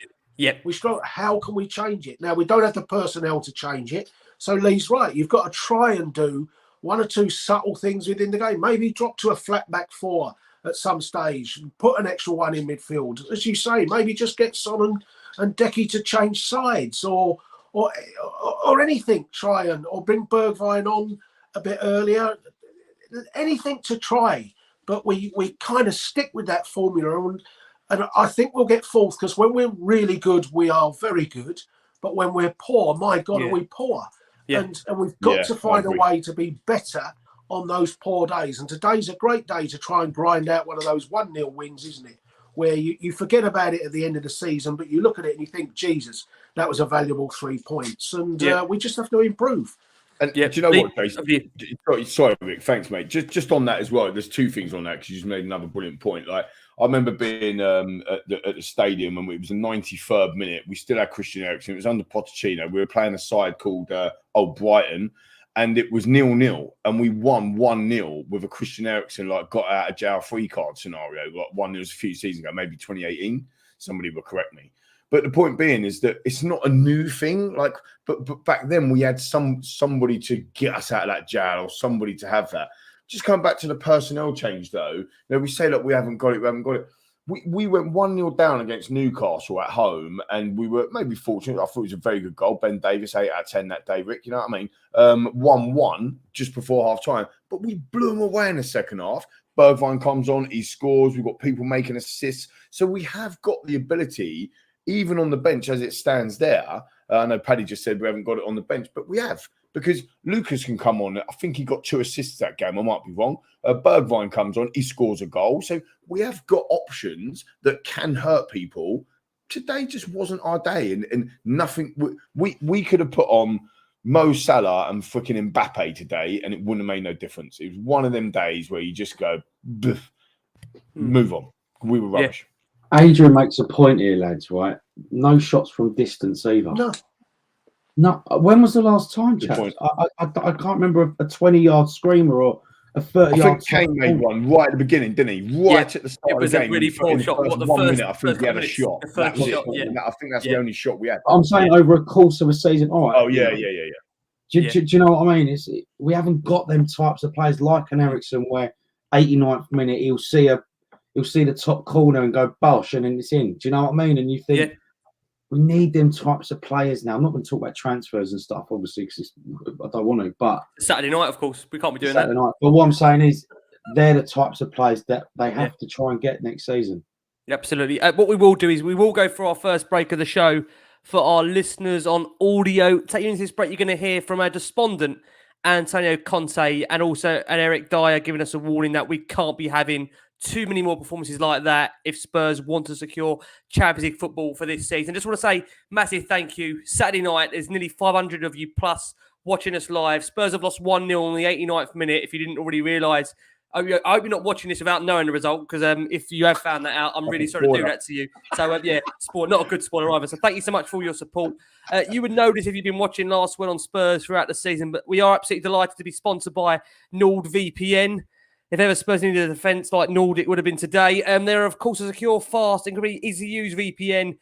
We struggle. How can we change it? Now, we don't have the personnel to change it. So Lee's right. You've got to try and do 1 or 2 subtle things within the game. Maybe drop to a flat back 4 at some stage, put an extra one in midfield. As you say, maybe just get Son and Decky to change sides or anything. Or bring Bergwijn on a bit earlier. Anything to try. But we kind of stick with that formula, and I think we'll get 4th, because when we're really good, we are very good. But when we're poor, my God, are we poor? Yeah. And we've got to find a way to be better on those poor days. And today's a great day to try and grind out one of those 1-0 wins, isn't it? Where you forget about it at the end of the season, but you look at it and you think, Jesus, that was a valuable 3 points. And we just have to improve. And do you know what, Jason? Sorry, Rick. Thanks, mate. Just on that as well. There's 2 things on that, because you just made another brilliant point. Like, I remember being at the stadium, and it was the 93rd minute. We still had Christian Eriksen. It was under Pochettino. We were playing a side called Old Brighton, and it was 0-0, and we won 1-0 with a Christian Eriksen got out of jail free card scenario. Like 1-0 was a few seasons ago, maybe 2018. Somebody will correct me. But the point being is that it's not a new thing. But back then we had somebody to get us out of that jail, or somebody to have that. Just coming back to the personnel change, though, you know, we say, look, we haven't got it. We went 1-0 down against Newcastle at home, and we were maybe fortunate. I thought it was a very good goal. Ben Davies, 8 out of 10 that day, Rick. You know what I mean? 1-1 just before half time. But we blew them away in the second half. Bergwijn comes on, he scores. We've got people making assists. So we have got the ability, even on the bench as it stands there. I know Paddy just said we haven't got it on the bench, but we have. Because Lucas can come on. I think he got 2 assists that game. I might be wrong. Bergwijn comes on. He scores a goal. So we have got options that can hurt people. Today just wasn't our day. And nothing. We could have put on Mo Salah and freaking Mbappe today, and it wouldn't have made no difference. It was one of them days where you just go, move on. We were rubbish. Yeah. Adrian makes a point here, lads, right? No shots from distance either. No. When was the last time, chaps? I can't remember a 20-yard screamer or a 30-yard. I think Kane made one right at the beginning, didn't he? Right at the start it was of the game. A really poor shot. What, the 1 minute, I think he had a shot. That was it. I think that's the only shot we had. I'm saying over a course of a season. All right. Oh, yeah. Do you know what I mean? We haven't got them types of players like an Eriksen where 89th minute he'll see the top corner and go bosh and then it's in. Do you know what I mean? And you think we need them types of players now. I'm not going to talk about transfers and stuff, obviously, because I don't want to. But Saturday night, of course, we can't be doing Saturday that. Night. But what I'm saying is, they're the types of players that they have to try and get next season. Absolutely. What we will do is we will go for our first break of the show for our listeners on audio. Taking into this break, you're going to hear from our despondent Antony Costa and also an Eric Dyer giving us a warning that we can't be having too many more performances like that if Spurs want to secure Champions League football for this season. Just want to say massive thank you. Saturday night, there's nearly 500 of you plus watching us live. Spurs have lost 1-0 in the 89th minute, if you didn't already realise. I hope you're not watching this without knowing the result, because if you have found that out, I'm really sorry to do that to you. So, not a good spoiler either. So thank you so much for your support. You would know this if you've been watching Last Word on Spurs throughout the season, but we are absolutely delighted to be sponsored by NordVPN. If ever Spurs needed a defence like Nord, it would have been today. They're, of course, a secure, fast, and easy-to-use VPN.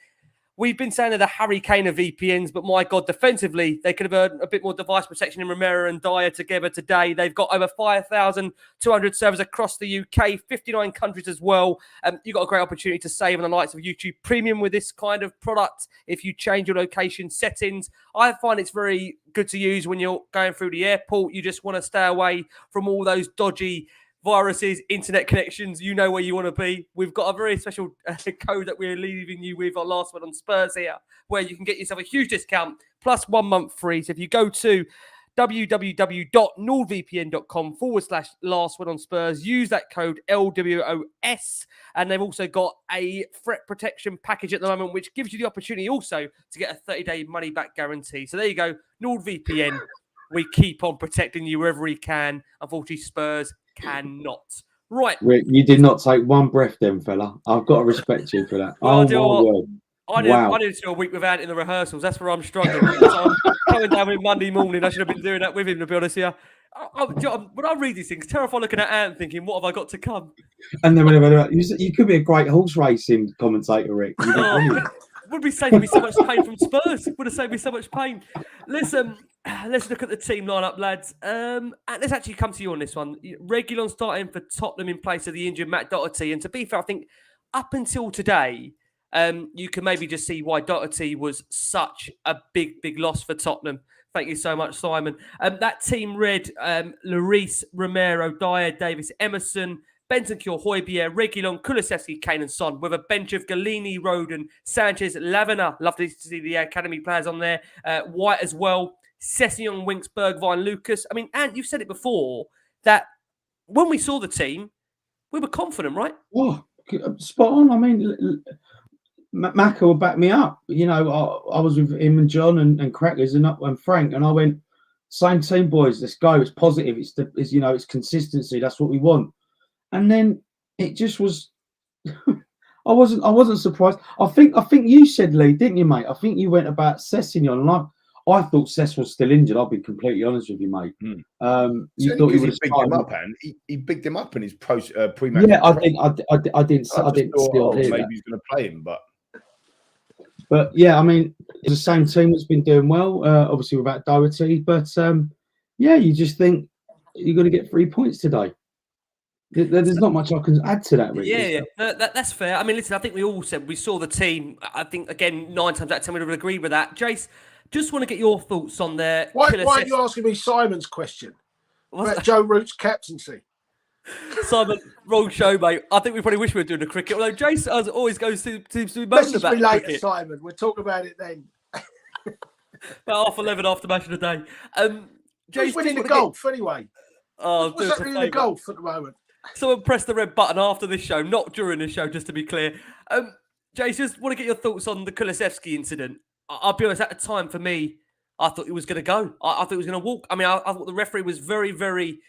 We've been saying they're the Harry Kane of VPNs, but my God, defensively, they could have earned a bit more device protection in Romero and Dyer together today. They've got over 5,200 servers across the UK, 59 countries as well. You've got a great opportunity to save on the likes of YouTube Premium with this kind of product if you change your location settings. I find it's very good to use when you're going through the airport. You just want to stay away from all those dodgy viruses, internet connections, you know where you want to be. We've got a very special code that we're leaving you with, our Last Word on Spurs here, where you can get yourself a huge discount plus 1 month free. So if you go to www.nordvpn.com/Last Word on Spurs, use that code LWOS, and they've also got a threat protection package at the moment, which gives you the opportunity also to get a 30-day money-back guarantee. So there you go, NordVPN. We keep on protecting you wherever we can. Unfortunately, Spurs cannot. Right. Rick, you did not take one breath then, fella. I've got to respect you for that. Well, word. I didn't do a week without it in the rehearsals. That's where I'm struggling. So I'm coming down with Monday morning. I should have been doing that with him, to be honest here. When I read these things, terrified looking at Ant thinking, what have I got to come? And then you could be a great horse racing commentator, Rick. Would be saving me so much pain from Spurs. Would have saved me so much pain. Listen, let's look at the team lineup, lads. And let's actually come to you on this one. Reguilon starting for Tottenham in place of the injured Matt Doherty. And to be fair, I think up until today, you can maybe just see why Doherty was such a big, big loss for Tottenham. Thank you so much, Simon. That team read Lloris, Romero, Dyer, Davis, Emerson, Bentancur, Højbjerg, Reguilon, Kulusevski, Kane and Son, with a bench of Galini, Roden, Sanchez, Lavina. Lovely to see the academy players on there. White as well. Sessegnon, Winks, Bergwijn, Lucas. I mean, Ant, you've said it before that when we saw the team, we were confident, right? Oh, spot on. I mean, Maka will back me up. You know, I was with him and John and Crackers and Frank, and I went, same team, boys. Let's go. It's positive. It's consistency. That's what we want. And then it just was. I wasn't surprised. I think you said, Lee, didn't you, mate? I think you went about Sessegnon, and I thought Sess was still injured. I'll be completely honest with you, mate. You thought he would have bigged him up, and he bigged him up in his pre-match. Yeah, I didn't see maybe he's going to play him, but yeah, I mean, it's the same team that's been doing well. Obviously without Doherty, but yeah, you just think you're going to get 3 points today. There's not much I can add to that, really. Yeah. That's fair. I mean, listen, I think we all said we saw the team. I think, again, 9 times out of 10 we would agree with that. Jace, just want to get your thoughts on there. Why are you asking me Simon's question about Joe Root's captaincy? Simon, wrong show, mate. I think we probably wish we were doing the cricket. Although Jason always goes to be moaning Message about me later, cricket. Simon. We'll talk about it then. About 11:30 after match of the day. Who's Jason, winning the golf anyway? Oh, What's happening in the golf at the moment? Someone press the red button after this show, not during the show, just to be clear. Jason, just want to get your thoughts on the Kulusevski incident. I'll be honest, at the time, for me, I thought he was going to go. I thought he was going to walk. I mean, I thought the referee was very, very...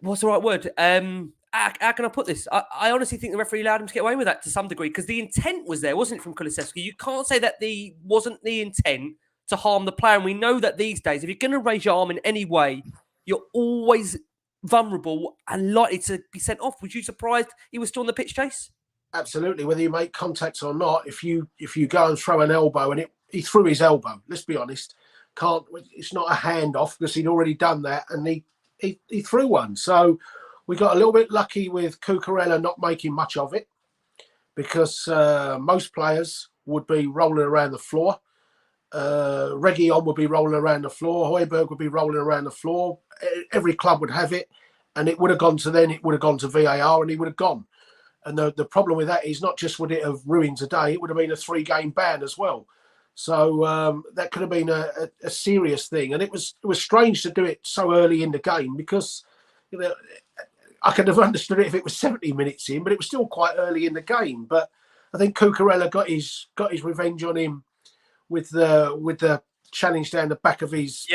What's the right word? How can I put this? I honestly think the referee allowed him to get away with that to some degree because the intent was there, wasn't it, from Kulusevski? You can't say that wasn't the intent to harm the player. And we know that these days, if you're going to raise your arm in any way, you're always vulnerable and likely to be sent off. Was you surprised he was still on the pitch, Chase? Absolutely. Whether you make contact or not, if you go and throw an elbow and he threw his elbow, let's be honest, it's not a handoff because he'd already done that and he threw one. So we got a little bit lucky with Cucurella not making much of it because most players would be rolling around the floor. Reguilon would be rolling around the floor. Højbjerg would be rolling around the floor. Every club would have it, and it would have gone to VAR, and he would have gone. And the problem with that is not just would it have ruined today, it would have been a 3-game ban as well. So that could have been a serious thing. And it was strange to do it so early in the game because I could have understood it if it was 70 minutes in, but it was still quite early in the game. But I think Cucurella got his revenge on him with the challenge down the back of his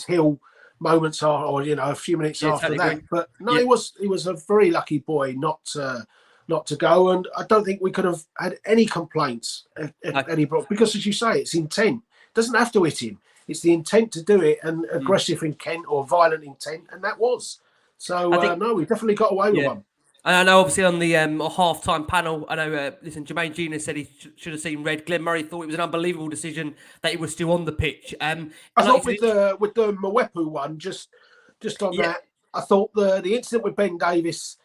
heel moments or a few minutes after that. But no, he was a very lucky boy not to go, and I don't think we could have had any complaints at any point because, as you say, it's intent. It doesn't have to hit him. It's the intent to do it and aggressive intent or violent intent, and that was. So no, we definitely got away with one. And I know, obviously, on the half-time panel, I know, Jermaine Gina said he should have seen red. Glenn Murray thought it was an unbelievable decision that he was still on the pitch. I thought with the Mwepu one, just on that, I thought the incident with Ben Davies,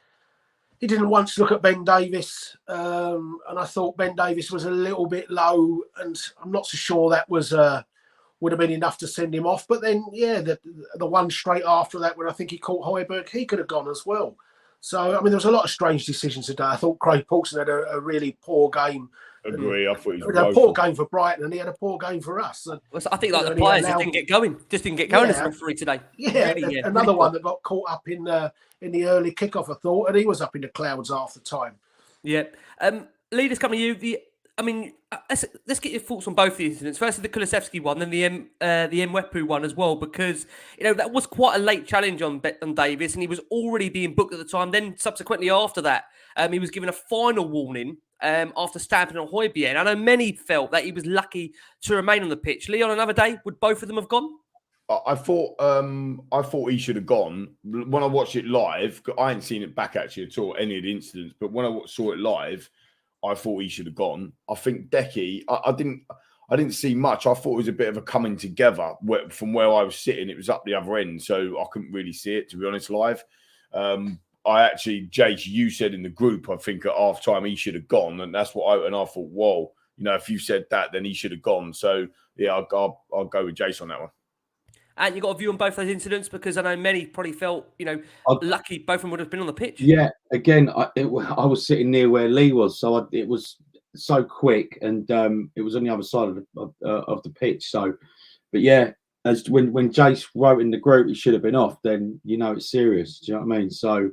he didn't once look at Ben Davies, and I thought Ben Davies was a little bit low, and I'm not so sure that would have been enough to send him off. But then, the one straight after that, when I think he caught Højbjerg, he could have gone as well. So, I mean, there was a lot of strange decisions today. I thought Craig Paulson had a really poor game. Agree. I thought he had a poor game for Brighton, and he had a poor game for us. And, I think the players just didn't get going. Just didn't get going as a referee today. Another one that got caught up in the early kickoff, I thought, and he was up in the clouds half the time. Yeah. Leaders, coming to you. Let's get your thoughts on both the incidents. Firstly, the Kulusevski one, then the Mwepu one as well, because that was quite a late challenge on Davies, and he was already being booked at the time. Then subsequently after that, he was given a final warning after stamping on Højbjerg. And I know many felt that he was lucky to remain on the pitch. Lee, on another day, would both of them have gone? I thought he should have gone. When I watched it live, I hadn't seen it back actually at all, any of the incidents, but when I saw it live, I thought he should have gone. I think Decky, I didn't see much. I thought it was a bit of a coming together from where I was sitting. It was up the other end, so I couldn't really see it, to be honest, live. Jace, you said in the group, I think at half time he should have gone, and that's what I thought, whoa, if you said that, then he should have gone. So yeah, I'll go with Jace on that one. And you got a view on both those incidents, because I know many probably felt, lucky both of them would have been on the pitch. Yeah, again, I was sitting near where Lee was, so it was so quick, and it was on the other side of the pitch. So, but yeah, as when Jace wrote in the group, he should have been off. Then it's serious. Do you know what I mean? So,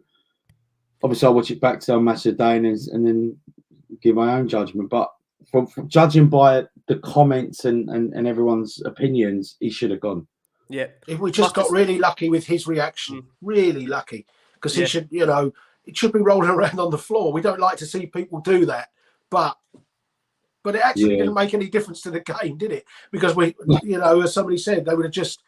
obviously, I'll watch it back to match of the day and then give my own judgment. But from judging by the comments and everyone's opinions, he should have gone. Yeah, we just got really lucky with his reaction. Really lucky, because he should, it should be rolling around on the floor. We don't like to see people do that, but it actually didn't make any difference to the game, did it? Because we, as somebody said, they would have just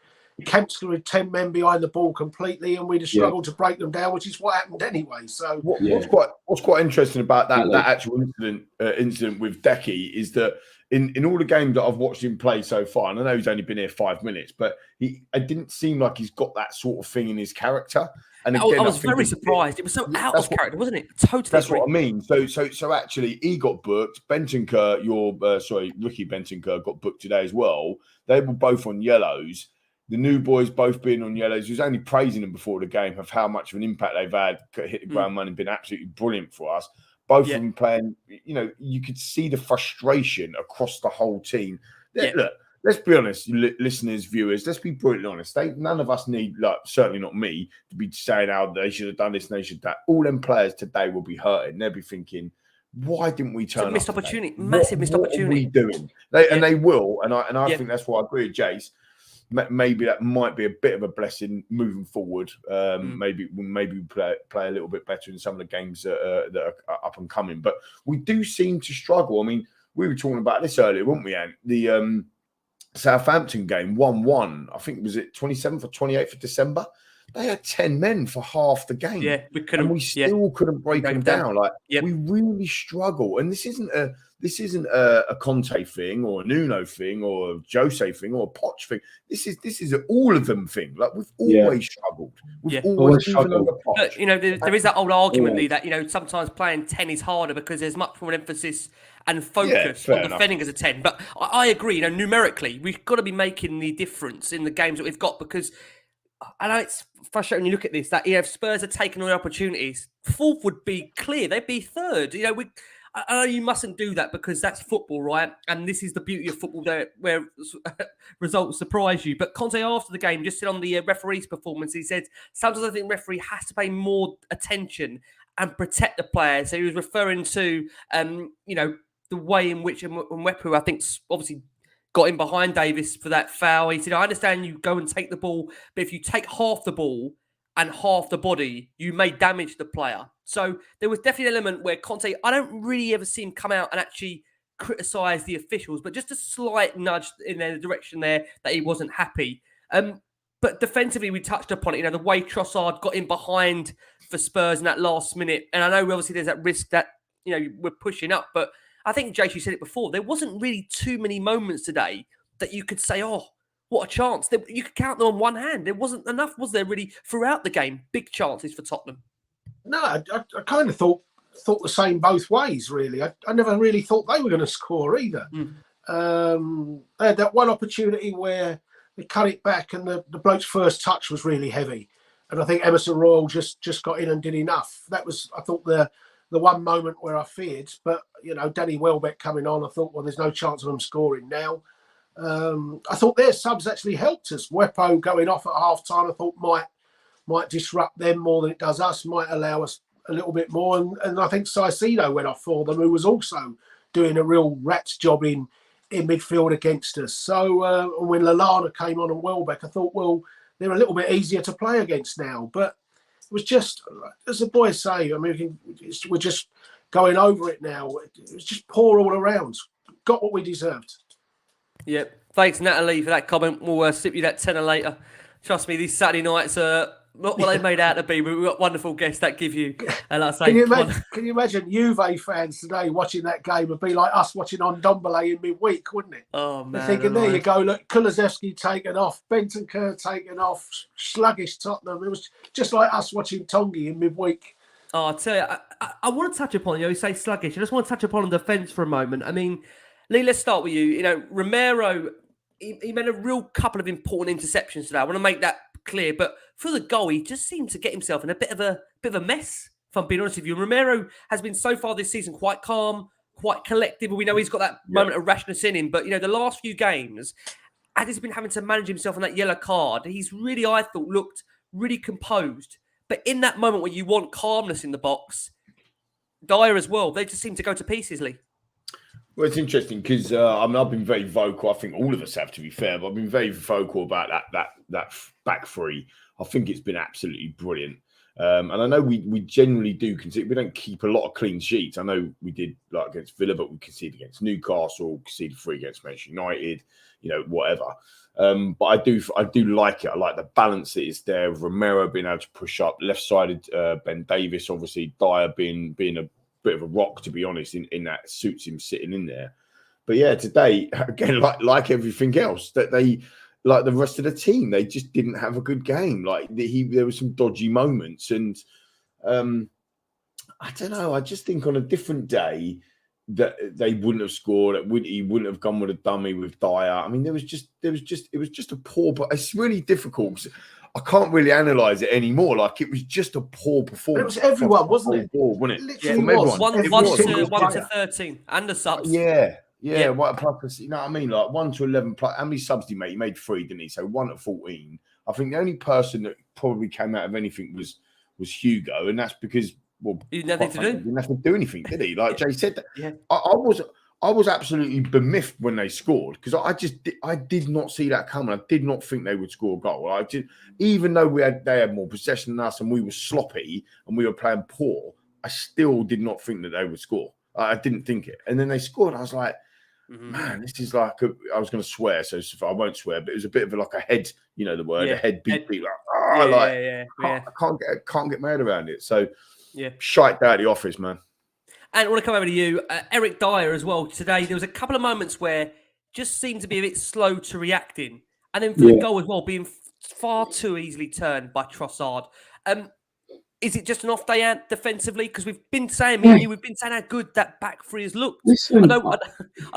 camped with 10 men behind the ball completely, and we'd have struggled to break them down, which is what happened anyway. So what's quite interesting about that actual incident with Decky is that in all the games that I've watched him play so far, and I know he's only been here 5 minutes, but it didn't seem like he's got that sort of thing in his character. And again, I was very surprised. It was so out of character, wasn't it? Totally. That's what I mean. So actually, he got booked. Bentancur, Ricky Bentancur got booked today as well. They were both on yellows. the new boys both being on yellows. He was only praising them before the game of how much of an impact they've had, hit the ground running, been absolutely brilliant for us. Both of them playing, you could see the frustration across the whole team. Look, let's be honest, listeners, viewers, let's be brutally honest. None of us need, certainly not me, to be saying how they should have done this and they should have that. All them players today will be hurting. They'll be thinking, why didn't we turn up? Missed opportunity, massive missed opportunity. What are we doing? And they will, and I think that's why I agree with Jace. Maybe that might be a bit of a blessing moving forward. Maybe we play a little bit better in some of the games that are up and coming. But we do seem to struggle. I mean, we were talking about this earlier, weren't we, Ant? The Southampton game, 1-1. I think, was it 27th or 28th of December? They had 10 men for half the game. Yeah, we couldn't. And we still couldn't break them down. We really struggle. And this isn't a Conte thing or a Nuno thing or a Jose thing or a Poch thing. This is an all of them thing. We've always struggled. We've always struggled. But, there is that old argument, Lee, that sometimes playing 10 is harder because there's much more emphasis and focus on defending as a 10. But I agree. Numerically, we've got to be making the difference in the games that we've got, because I know it's frustrating when you look at this, that if Spurs are taking all the opportunities, fourth would be clear. They'd be third. I know you mustn't do that because that's football, right? And this is the beauty of football, where results surprise you. But Conte, after the game, just said on the referee's performance, he said, sometimes I think the referee has to pay more attention and protect the players. So he was referring to, the way in which Mwepu, I think, obviously got in behind Davis for that foul. He said, I understand you go and take the ball, but if you take half the ball and half the body, you may damage the player. So there was definitely an element where Conte, I don't really ever see him come out and actually criticise the officials, but just a slight nudge in the direction there that he wasn't happy. But defensively, we touched upon it, the way Trossard got in behind for Spurs in that last minute. And I know obviously there's that risk that, we're pushing up, but I think, Jace, you said it before, there wasn't really too many moments today that you could say, oh, what a chance. You could count them on one hand. There wasn't enough, was there, really, throughout the game? Big chances for Tottenham. No, I kind of thought the same both ways, really. I never really thought they were going to score either. They had that one opportunity where they cut it back and the bloke's first touch was really heavy. And I think Emerson Royal just got in and did enough. That was, I thought, the one moment where I feared. But, Danny Welbeck coming on, I thought, well, there's no chance of them scoring now. I thought their subs actually helped us. Wepo going off at half-time, I thought might disrupt them more than it does us, might allow us a little bit more. And I think Caicedo went off for them, who was also doing a real rat's job in midfield against us. So when Lallana came on and Welbeck, I thought, well, they're a little bit easier to play against now. But it was just, as the boys say, I mean, we're just going over it now. It was just poor all around. Got what we deserved. Yep. Thanks, Natalie, for that comment. We'll slip you that tenner later. Trust me, these Saturday nights are not what they made out to be, but we've got wonderful guests that give you. And I say, can you imagine Juve fans today watching that game would be like us watching on Ndombele in midweek, wouldn't it? Oh, man. They're thinking, there you go, look, Kulusevski taken off, Bentancur taken off, sluggish Tottenham. It was just like us watching Tongi in midweek. Oh, I'll tell you, I want to touch upon, you say sluggish. I just want to touch upon the defence for a moment. I mean, Lee, let's start with you. Romero, he made a real couple of important interceptions today. I want to make that clear. But for the goal, he just seemed to get himself in a bit of a mess, if I'm being honest with you. Romero has been so far this season quite calm, quite collective. We know he's got that moment of rashness in him. But, the last few games, as he's been having to manage himself on that yellow card, he's really, I thought, looked really composed. But in that moment where you want calmness in the box, Dyer as well, they just seem to go to pieces, Lee. Well, it's interesting because I've been very vocal. I think all of us have, to be fair, but I've been very vocal about that back three. I think it's been absolutely brilliant. And I know we generally do concede. We don't keep a lot of clean sheets. I know we did against Villa, but we conceded against Newcastle, conceded 3 against Manchester United, whatever. But I do like it. I like the balance that is there. Romero being able to push up, left-sided Ben Davis, obviously Dyer being a bit of a rock, to be honest, in that suits him sitting in there. But yeah, today, again, like everything else, that they, like the rest of the team, they just didn't have a good game. There were some dodgy moments. And I don't know, I just think on a different day, that they wouldn't have scored. He wouldn't have gone with a dummy with Dyer. I mean, it was just a poor. But it's really difficult. 'Cause I can't really analyze it anymore. Like, it was just a poor But performance. it was everyone, wasn't it? Ball, wasn't it? Literally From was. everyone. One Every single to player. 13, and the subs. Yeah. What a purpose. You know what I mean? Like 1 to 11. How many subs did he make? He made 3, didn't he? So 1 to 14. I think the only person that probably came out of anything was Hugo, and that's because, well, He didn't have anything to do. He didn't have to do anything, did he? Like Jay said, Yeah. I was absolutely bemiffed when they scored, because I did not see that coming. I did not think they would score a goal. Even though they had more possession than us and we were sloppy and we were playing poor, I still did not think that they would score. I didn't think it. And then they scored. I was like, man, this is like I was going to swear, so I won't swear, but it was a bit of like a head, you know the word, a head beat, I can't get my head around it. So shite out the office, man. And I want to come over to you, Eric Dyer, as well. Today, there was a couple of moments where just seemed to be a bit slow to reacting. And then for the goal as well, being far too easily turned by Trossard. Is it just an off day, Ant, defensively? Because we've been saying, we've been saying how good that back three has looked. Listen, I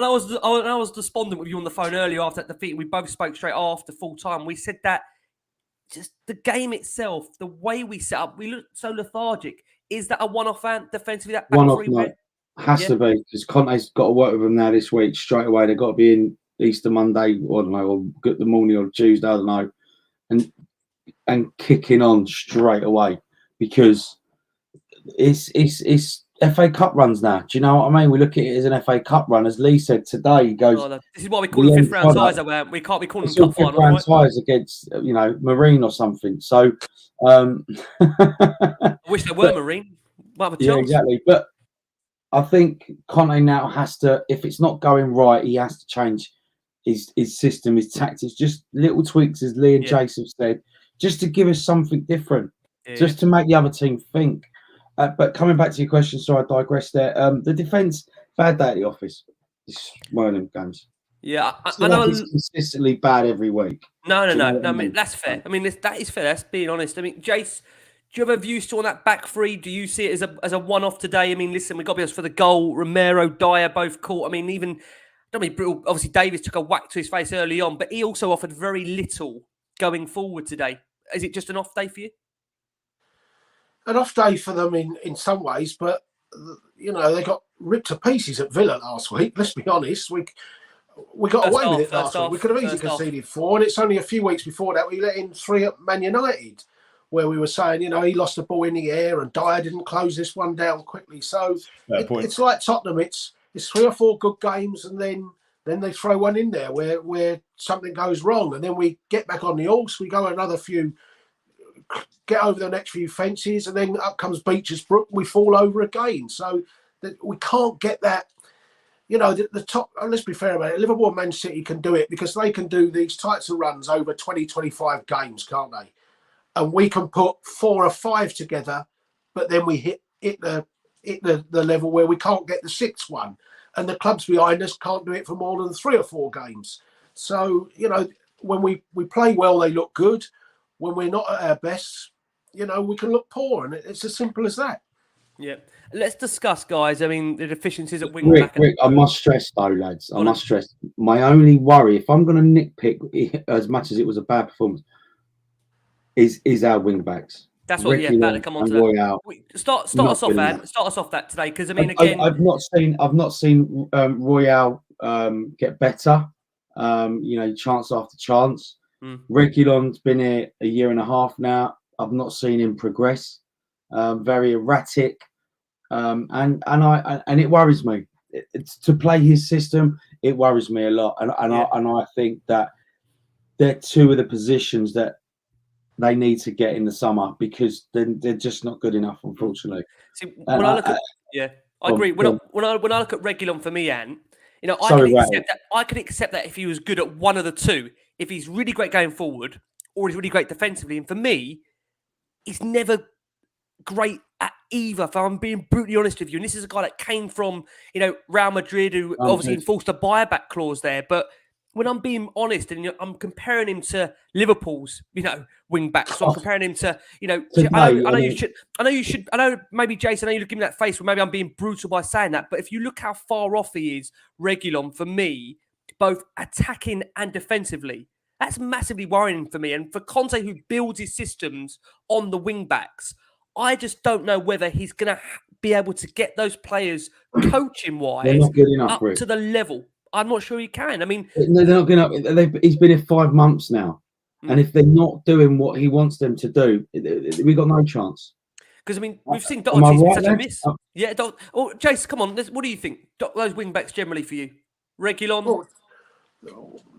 was despondent with you on the phone earlier after that defeat. We both spoke straight after full time. We said that just the game itself, the way we set up, we looked so lethargic. Is that a one-off, Ant, defensively? That back three has to be, because Conte's got to work with them now this week straight away. They've got to be in Easter Monday, or I don't know, or good the morning or Tuesday, I don't know, and kicking on straight away, because it's FA Cup runs now. Do you know what I mean? We look at it as an FA Cup run. As Lee said today, he goes, this is why we call them fifth round ties. We can't be calling them cup final, right? Fifth round ties against, Marine or something. So I wish they were Marine. Might have a chance. Yeah, exactly. But I think Conte now has to, if it's not going right, he has to change his system, his tactics, just little tweaks, as Lee and Jason said, just to give us something different, just to make the other team think. But coming back to your question, so I digress there. The defence, bad day at the office. It's one of them games. Yeah, I know it's consistently bad every week. No. I mean, that's fair. I mean, that is fair. That's being honest. I mean, Jace, do you have a view still on that back three? Do you see it as a one-off today? I mean, listen, we got to be honest, for the goal. Romero, Dyer both caught. I mean, even obviously Davis took a whack to his face early on, but he also offered very little going forward today. Is it just an off day for you? An off day for them in some ways, but they got ripped to pieces at Villa last week. Let's be honest, we got away with it last week. We could have easily conceded 4, and it's only a few weeks before that we let in 3 at Man United, where we were saying, he lost the ball in the air and Dyer didn't close this one down quickly. So it's like Tottenham. It's 3 or 4 good games, and then they throw one in there where something goes wrong, and then we get back on the horse. We go another few. Get over the next few fences, and then up comes Beecher's Brook. We fall over again. So we can't get that. The top. Let's be fair about it. Liverpool and Man City can do it because they can do these types of runs over 20, 25 games, can't they? And we can put 4 or 5 together, but then we hit the level where we can't get the 6th one, and the clubs behind us can't do it for more than 3 or 4 games. So when we play well, they look good. When we're not at our best, we can look poor, and it's as simple as that. Yeah. Let's discuss, guys. I mean, the deficiencies at Wingback. Rick, I must stress, though, lads. I must stress. My only worry, if I'm going to nitpick as much as it was a bad performance, is our Wingbacks. That's what. About to come on to that. Start us off, Ad. Start us off that today, because I mean, again, I've not seen Royale get better. Chance after chance. Reguilon's been here a year and a half now. I've not seen him progress. Very erratic, and it worries me. It's to play his system. It worries me a lot, and I think that they're 2 of the positions that they need to get in the summer, because they're just not good enough, unfortunately. See, when I look at I agree. When I look at Reguilon, for me, Ant, I can accept that if he was good at one of the 2. If he's really great going forward, or he's really great defensively. And for me, he's never great at either, if I'm being brutally honest with you. And this is a guy that came from, Real Madrid, who obviously enforced a buyback clause there. But when I'm being honest, and I'm comparing him to Liverpool's, wing backs. So I'm comparing him to, Today, I know you should. I know maybe Jason. I know you're giving me that face. Where maybe I'm being brutal by saying that. But if you look how far off he is, Reguilon, for me, both attacking and defensively, that's massively worrying for me. And for Conte, who builds his systems on the wing backs, I just don't know whether he's going to be able to get those players coaching wise not good enough, up Rick. to the level. I'm not sure he can. I mean, they're not good enough. He's been here 5 months now, and if they're not doing what he wants them to do, we got no chance. Because I mean, we've seen Doherty's right such a there? miss. Yeah, Jace, come on. What do you think? Those wing backs generally for you, Reguilon. Well,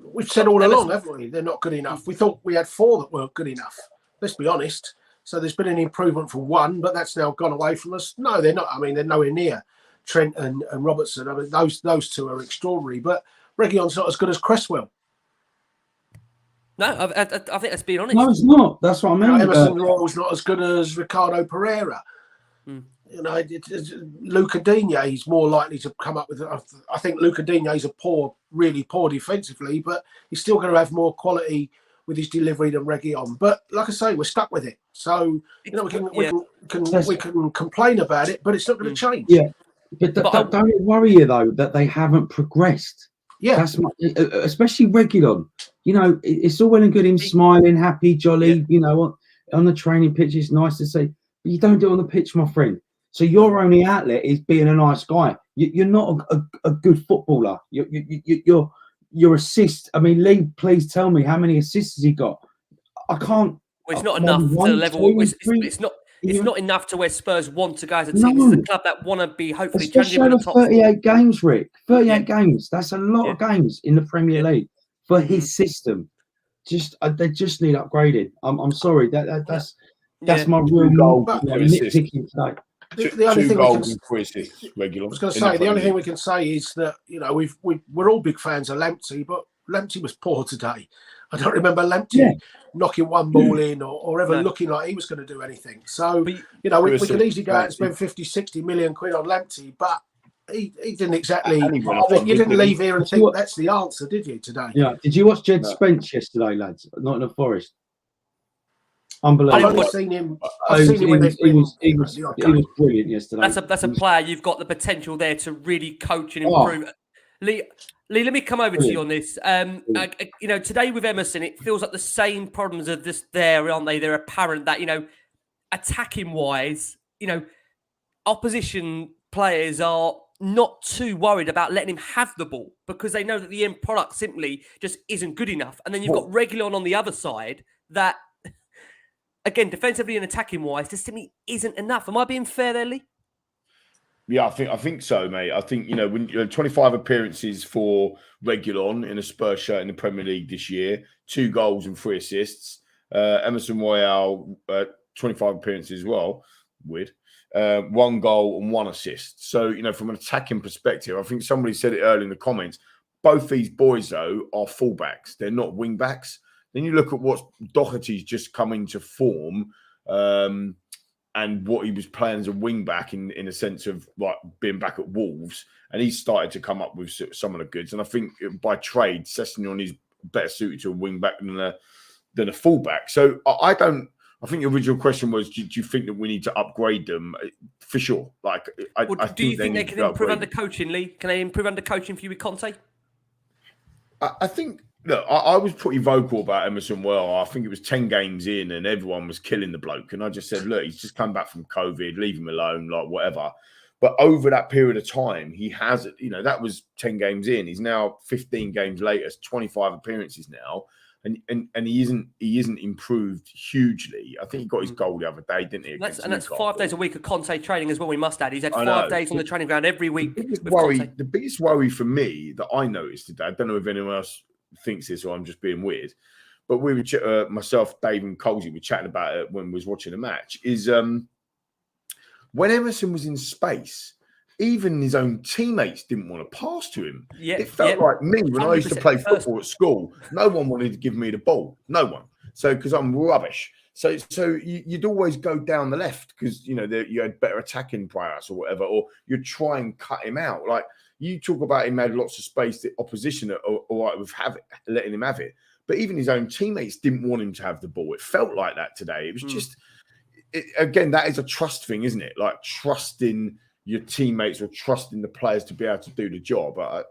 we've said all along, haven't we? They're not good enough. We thought we had 4 that weren't good enough. Let's be honest. So there's been an improvement for 1, but that's now gone away from us. No, they're not. I mean, they're nowhere near Trent and Robertson. I mean, those 2 are extraordinary. But Reguilon's not as good as Cresswell. No, I think that's being honest. No, it's not. That's what I mean. Emerson Royal's not as good as Ricardo Pereira. Luca Digne, he's more likely to come up with. I think Luca Digne is really poor defensively, but he's still going to have more quality with his delivery than Reguilon. But like I say, we're stuck with it. So we can complain about it, but it's not going to change. Yeah, but don't it worry you though that they haven't progressed? Yeah, that's especially Reguilon. It's all well and good him smiling, happy, jolly. Yeah. On the training pitch, it's nice to see, but you don't do it on the pitch, my friend. So your only outlet is being a nice guy. You're not a good footballer. Your assist. I mean, Lee, please tell me how many assists has he got? I can't. Well, it's not enough to the level. It's not enough to where Spurs want to go as a team. No. It's a club that want to be hopefully especially challenging over the top 38 games, Rick. 38 games. That's a lot of games in the Premier League for his system. They just need upgrading. I'm sorry. That's my real goal. Nitpicking today. The only thing goals and 3 assists, Reguilon. I was going to say the only thing we can say is that we're all big fans of Lamptey, but Lamptey was poor today. I don't remember Lamptey knocking one ball in or ever looking like he was going to do anything. So we could easily go out and spend 50-60 million quid on Lamptey, but he didn't exactly. You didn't leave here and think that's the answer, did you today? Yeah. Did you watch Jed Spence yesterday, lads? Not in the Forest. Unbelievable. I've only seen him. He was brilliant yesterday. That's a player. You've got the potential there to really coach and improve. Lee, let me come over to you on this. Today with Emerson, it feels like the same problems are just there, aren't they? They're apparent that, attacking wise, opposition players are not too worried about letting him have the ball because they know that the end product simply just isn't good enough. And then you've got Reguilon on the other side that, again, defensively and attacking wise, just simply isn't enough. Am I being fair there, Lee? Yeah, I think so, mate. I think, when 25 appearances for Reguilon in a Spurs shirt in the Premier League this year, 2 goals and 3 assists. Emerson Royal, 25 appearances as well. Weird. 1 goal and 1 assist. So, from an attacking perspective, I think somebody said it earlier in the comments, both these boys, though, are fullbacks. They're not wing backs. Then you look at what Doherty's just come into form, and what he was playing as a wing back in a sense of like being back at Wolves, and he's started to come up with some of the goods. And I think by trade, Sessegnon is better suited to a wing back than a full back. So I think the original question was, do you think that we need to upgrade them? For sure. Do you think they can improve under coaching, Lee? Can they improve under coaching for you with Conte? I think. Look, I was pretty vocal about Emerson. Well, I think it was 10 games in and everyone was killing the bloke. And I just said, look, he's just come back from COVID, leave him alone, like whatever. But over that period of time, he has, that was 10 games in. He's now 15 games later, 25 appearances now. And he isn't improved hugely. I think he got his goal the other day, didn't he? That's 5 days a week of Conte training as well, we must add. He's had 5 days on the training ground every week. The biggest worry for me that I noticed today, I don't know if anyone else thinks this or I'm just being weird, but we were myself, Dave and Colsey were chatting about it when we was watching the match, is when Emerson was in space, even his own teammates didn't want to pass to him. It felt like me when I used to play football at school. No one wanted to give me the ball. No one. So because I'm rubbish. So you'd always go down the left because you had better attacking prowess or whatever, or you'd try and cut him out. Like you talk about him had lots of space. The opposition are all right with letting him have it, but even his own teammates didn't want him to have the ball. It felt like that today. It was just, again, that is a trust thing, isn't it? Like trusting your teammates or trusting the players to be able to do the job. I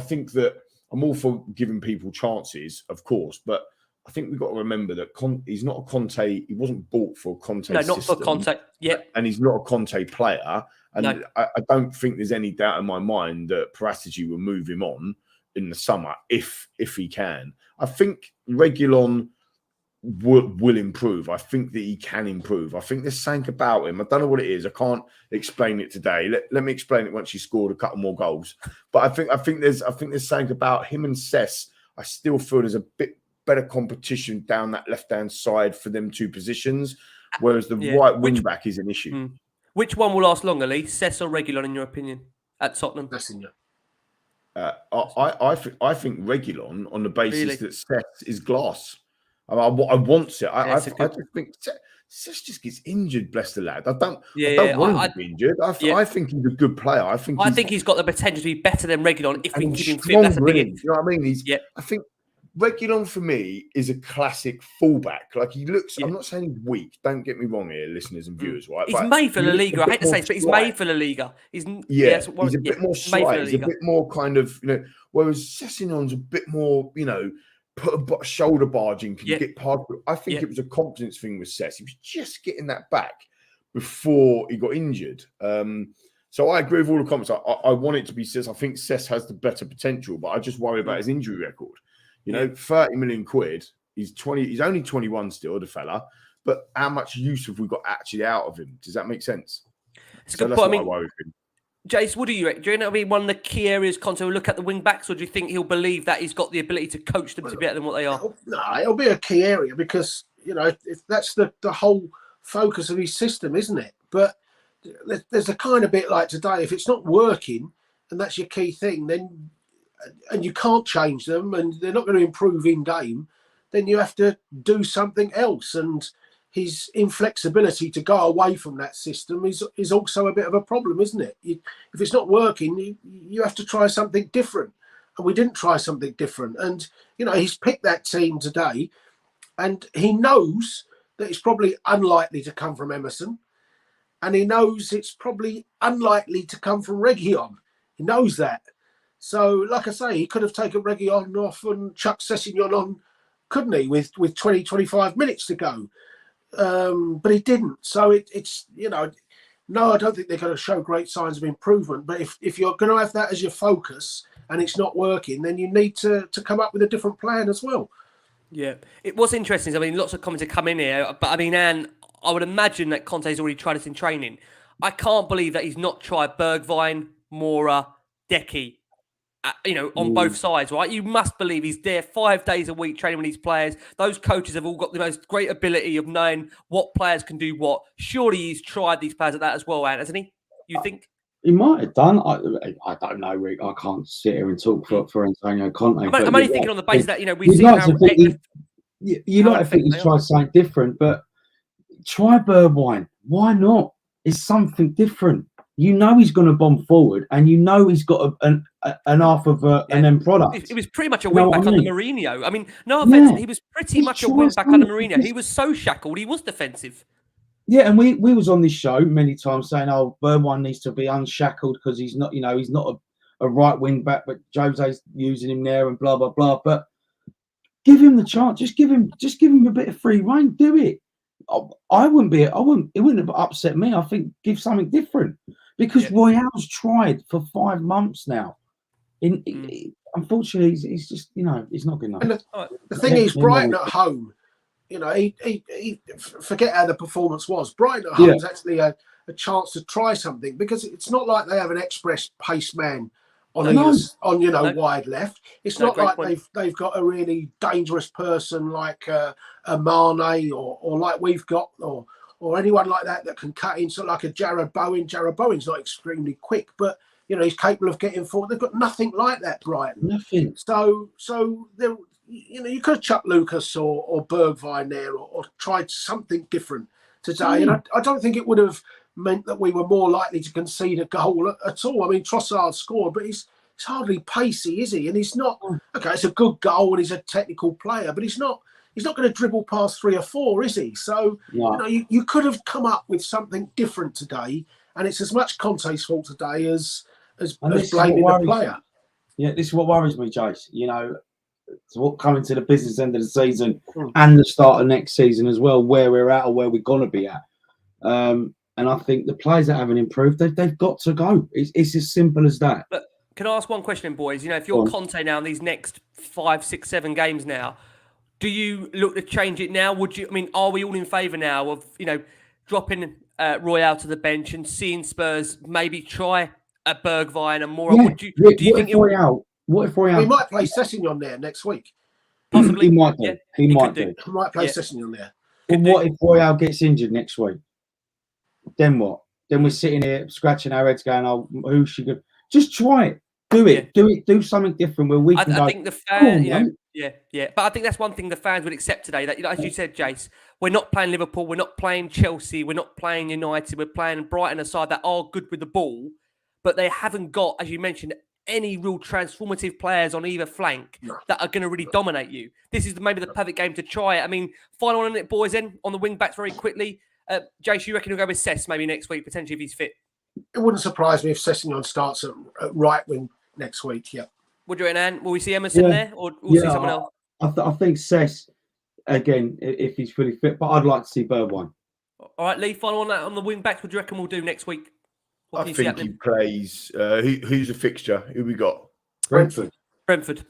think that I'm all for giving people chances, of course, but I think we've got to remember that he's not a Conte. He wasn't bought for a Conte system. No, not for Conte. Yeah, and he's not a Conte player. And no. I don't think there's any doubt in my mind that Paratici will move him on in the summer if he can. I think Reguilon will improve. I think that he can improve. I think there's something about him. I don't know what it is. I can't explain it today. Let me explain it once he scored a couple more goals. But I think there's something about him and Cess. I still feel there's a bit better competition down that left-hand side for them two positions, whereas the right wing-back is an issue. Which one will last longer, Lee? Cess or Reguilon, in your opinion, at Tottenham? I think Reguilon, on the basis that Cess is glass. I want it. I just think Cess just gets injured, bless the lad. I don't want him to be injured. I think he's a good player. I think he's got the potential to be better than Reguilon if we can keep him fit. That's the thing. You know what I mean? I think Reguilon for me is a classic fullback. Like he looks. I'm not saying he's weak. Don't get me wrong here, listeners and viewers. Right? He's made for La Liga. I hate to say it, but he's made for La Liga. He's a bit more slight. He's a bit more kind of, whereas Sessegnon's a bit more, put a shoulder barging, can get past. I think it was a confidence thing with Cess. He was just getting that back before he got injured. So I agree with all the comments. I want it to be Cess. I think Cess has the better potential, but I just worry about his injury record. 30 million quid. He's only 21 still, the fella. But how much use have we got actually out of him? Does that make sense? It's a good point. I mean, Jace, what do you reckon? Do you think that'll be one of the key areas Conte will look at the wing backs, or do you think he'll believe that he's got the ability to coach them to be better than what they are? No, it'll be a key area because, if that's the whole focus of his system, isn't it? But there's a kind of bit like today, if it's not working and that's your key thing, then and you can't change them and they're not going to improve in game, then you have to do something else. And his inflexibility to go away from that system is also a bit of a problem, isn't it? If it's not working, you have to try something different. And we didn't try something different. And, he's picked that team today and he knows that it's probably unlikely to come from Emerson. And he knows it's probably unlikely to come from Reguilon. He knows that. So, like I say, he could have taken Reguilon off and chucked Sessegnon on, couldn't he, with 20, 25 minutes to go. But he didn't. So it's no, I don't think they're going to show great signs of improvement. But if you're going to have that as your focus and it's not working, then you need to come up with a different plan as well. Yeah, it was interesting. I mean, lots of comments have come in here, but I mean, Anne, I would imagine that Conte's already tried this in training. I can't believe that he's not tried Bergwijn, Mora, Decky. On both sides, right? You must believe he's there 5 days a week training with these players. Those coaches have all got the most great ability of knowing what players can do what. Surely he's tried these players at that as well, Ant, hasn't he? You think? He might have done. I don't know, Rick. I can't sit here and talk for Antonio Conte. I'm only thinking on the basis that, we've seen how... You like to think he's tried something different, but try Bergwijn. Why not? It's something different. He's going to bomb forward, and he's got an half of an end product. It was pretty much a wing back under Mourinho. I mean, no offense, he was pretty much a wing back under Mourinho. He was so shackled, he was defensive. Yeah, and we was on this show many times saying, "Oh, Bergwijn needs to be unshackled because he's not, he's not a right wing back, but Jose's using him there and blah blah blah." But give him the chance. Just give him a bit of free rein. Do it. It wouldn't have upset me. I think give something different. Because Royale's tried for 5 months now. Unfortunately, he's just, he's not good enough. And the thing is, Brighton at home, he forget how the performance was. Brighton at home is actually a chance to try something because it's not like they have an express pace man on wide left. It's not like they've got a really dangerous person like a Mane or like we've got or anyone like that can cut in, so like a Jarrod Bowen. Jarrod Bowen's not extremely quick, but he's capable of getting forward. They've got nothing like that, Brighton. Nothing. So there, you could have chucked Lucas or Bergwijn there, or tried something different today. And I don't think it would have meant that we were more likely to concede a goal at all. I mean, Trossard scored, but he's hardly pacey, is he? And he's not. Okay, it's a good goal and he's a technical player, but he's not going to dribble past 3 or 4, is he? So you could have come up with something different today, and it's as much Conte's fault today as blaming the player. Yeah, this is what worries me, Jace. It's what coming to the business end of the season and the start of next season as well, where we're at or where we're gonna be at. And I think the players that haven't improved, they've got to go. It's as simple as that. But can I ask one question, boys? If you're Conte now in these next 5, 6, 7 games now, do you look to change it now? Are we all in favour now of, dropping Royale to the bench and seeing Spurs maybe try a Bergwijn and more? Yeah. Do you think Royale? What if Royale? We might play Sessegnon there next week. Possibly. He might do. Yeah, he might do. We might play Sessegnon there. But what if Royale gets injured next week? Then what? Then we're sitting here scratching our heads going, oh, who should go? Just try it. Do it. Yeah. Do something different where we can go. I think the fan, yeah. But I think that's one thing the fans would accept today. That, as you said, Jace, we're not playing Liverpool, we're not playing Chelsea, we're not playing United, we're playing Brighton aside that are good with the ball, but they haven't got, as you mentioned, any real transformative players on either flank that are going to really dominate you. This is maybe the perfect game to try it. Final on it, boys, then, on the wing-backs very quickly. Jace, you reckon he'll go with Cess maybe next week, potentially if he's fit? It wouldn't surprise me if Sessegnon starts at right wing next week, yeah. What do you reckon, Anne? Will we see Emerson there or we'll see someone else? I think Cess, again, if he's fully fit, but I'd like to see Bergwijn. All right, Lee, final on that on the wing-backs. What do you reckon we'll do next week? I think he plays... who's a fixture? Who we got? Brentford.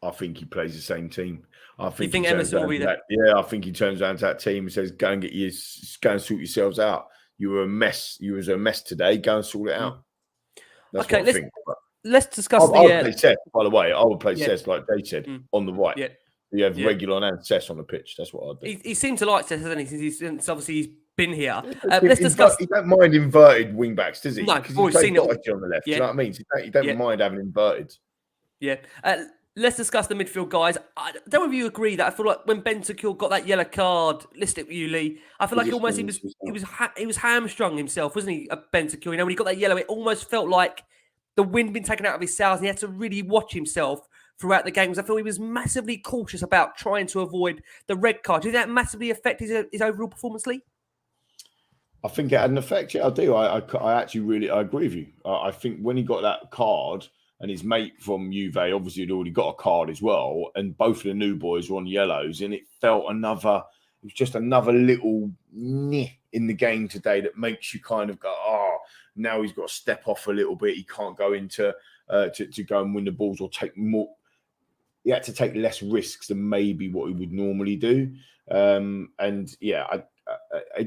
I think he plays the same team. I think you think Emerson will be there? I think he turns around to that team and says, go and sort yourselves out. You were a mess. You was a mess today. Go and sort it out. That's what I think. Let's discuss I would play Cess, by the way. I would play Cess, like they said, on the right. Yeah. You have Regulon and Cess on the pitch. That's what I'd do. He seemed to like Cess, hasn't he? Since obviously he's been here. Let's discuss. He don't mind inverted wing backs, does he? No, because we've seen it on the left. Do you know what I mean? So you don't mind having inverted. Yeah. Let's discuss the midfield, guys. I don't know if you agree that I feel like when Bentancur got that yellow card, list it with you, Lee. I feel like he was hamstrung himself, wasn't he? Bentancur, when he got that yellow, it almost felt like the wind been taken out of his sails, and he had to really watch himself throughout the games. I feel he was massively cautious about trying to avoid the red card. Do you think that massively affected his overall performance, Lee? I think it had an effect. Yeah, I do. I actually I agree with you. I think when he got that card. And his mate from Juve obviously had already got a card as well. And both of the new boys were on yellows. And it was just another little in the game today that makes you kind of go, now he's got to step off a little bit. He can't go into to go and win the balls or take more. He had to take less risks than maybe what he would normally do. It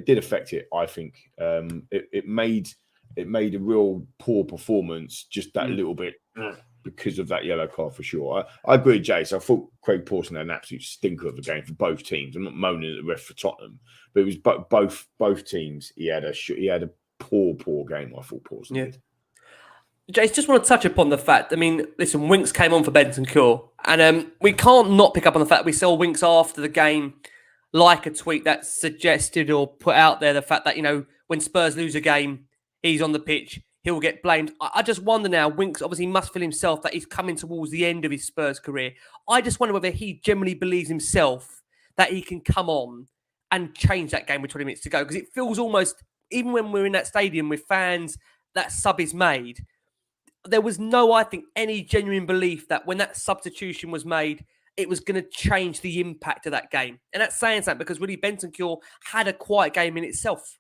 did affect it, I think. It made a real poor performance, just that little bit because of that yellow card for sure. I agree with Jace. I thought Craig Pawson had an absolute stinker of a game for both teams. I'm not moaning at the ref for Tottenham, but it was both teams. He had a poor game. I thought Pawson did. Jace, just want to touch upon the fact. Listen, Winks came on for Bentancur, and we can't not pick up on the fact we saw Winks after the game like a tweet that suggested or put out there the fact that when Spurs lose a game, he's on the pitch, he'll get blamed. I just wonder now, Winks obviously must feel himself that he's coming towards the end of his Spurs career. I just wonder whether he generally believes himself that he can come on and change that game with 20 minutes to go. Because it feels almost, even when we're in that stadium with fans, that sub is made. There was any genuine belief that when that substitution was made, it was going to change the impact of that game. And that's saying something because really Bentancur had a quiet game in itself.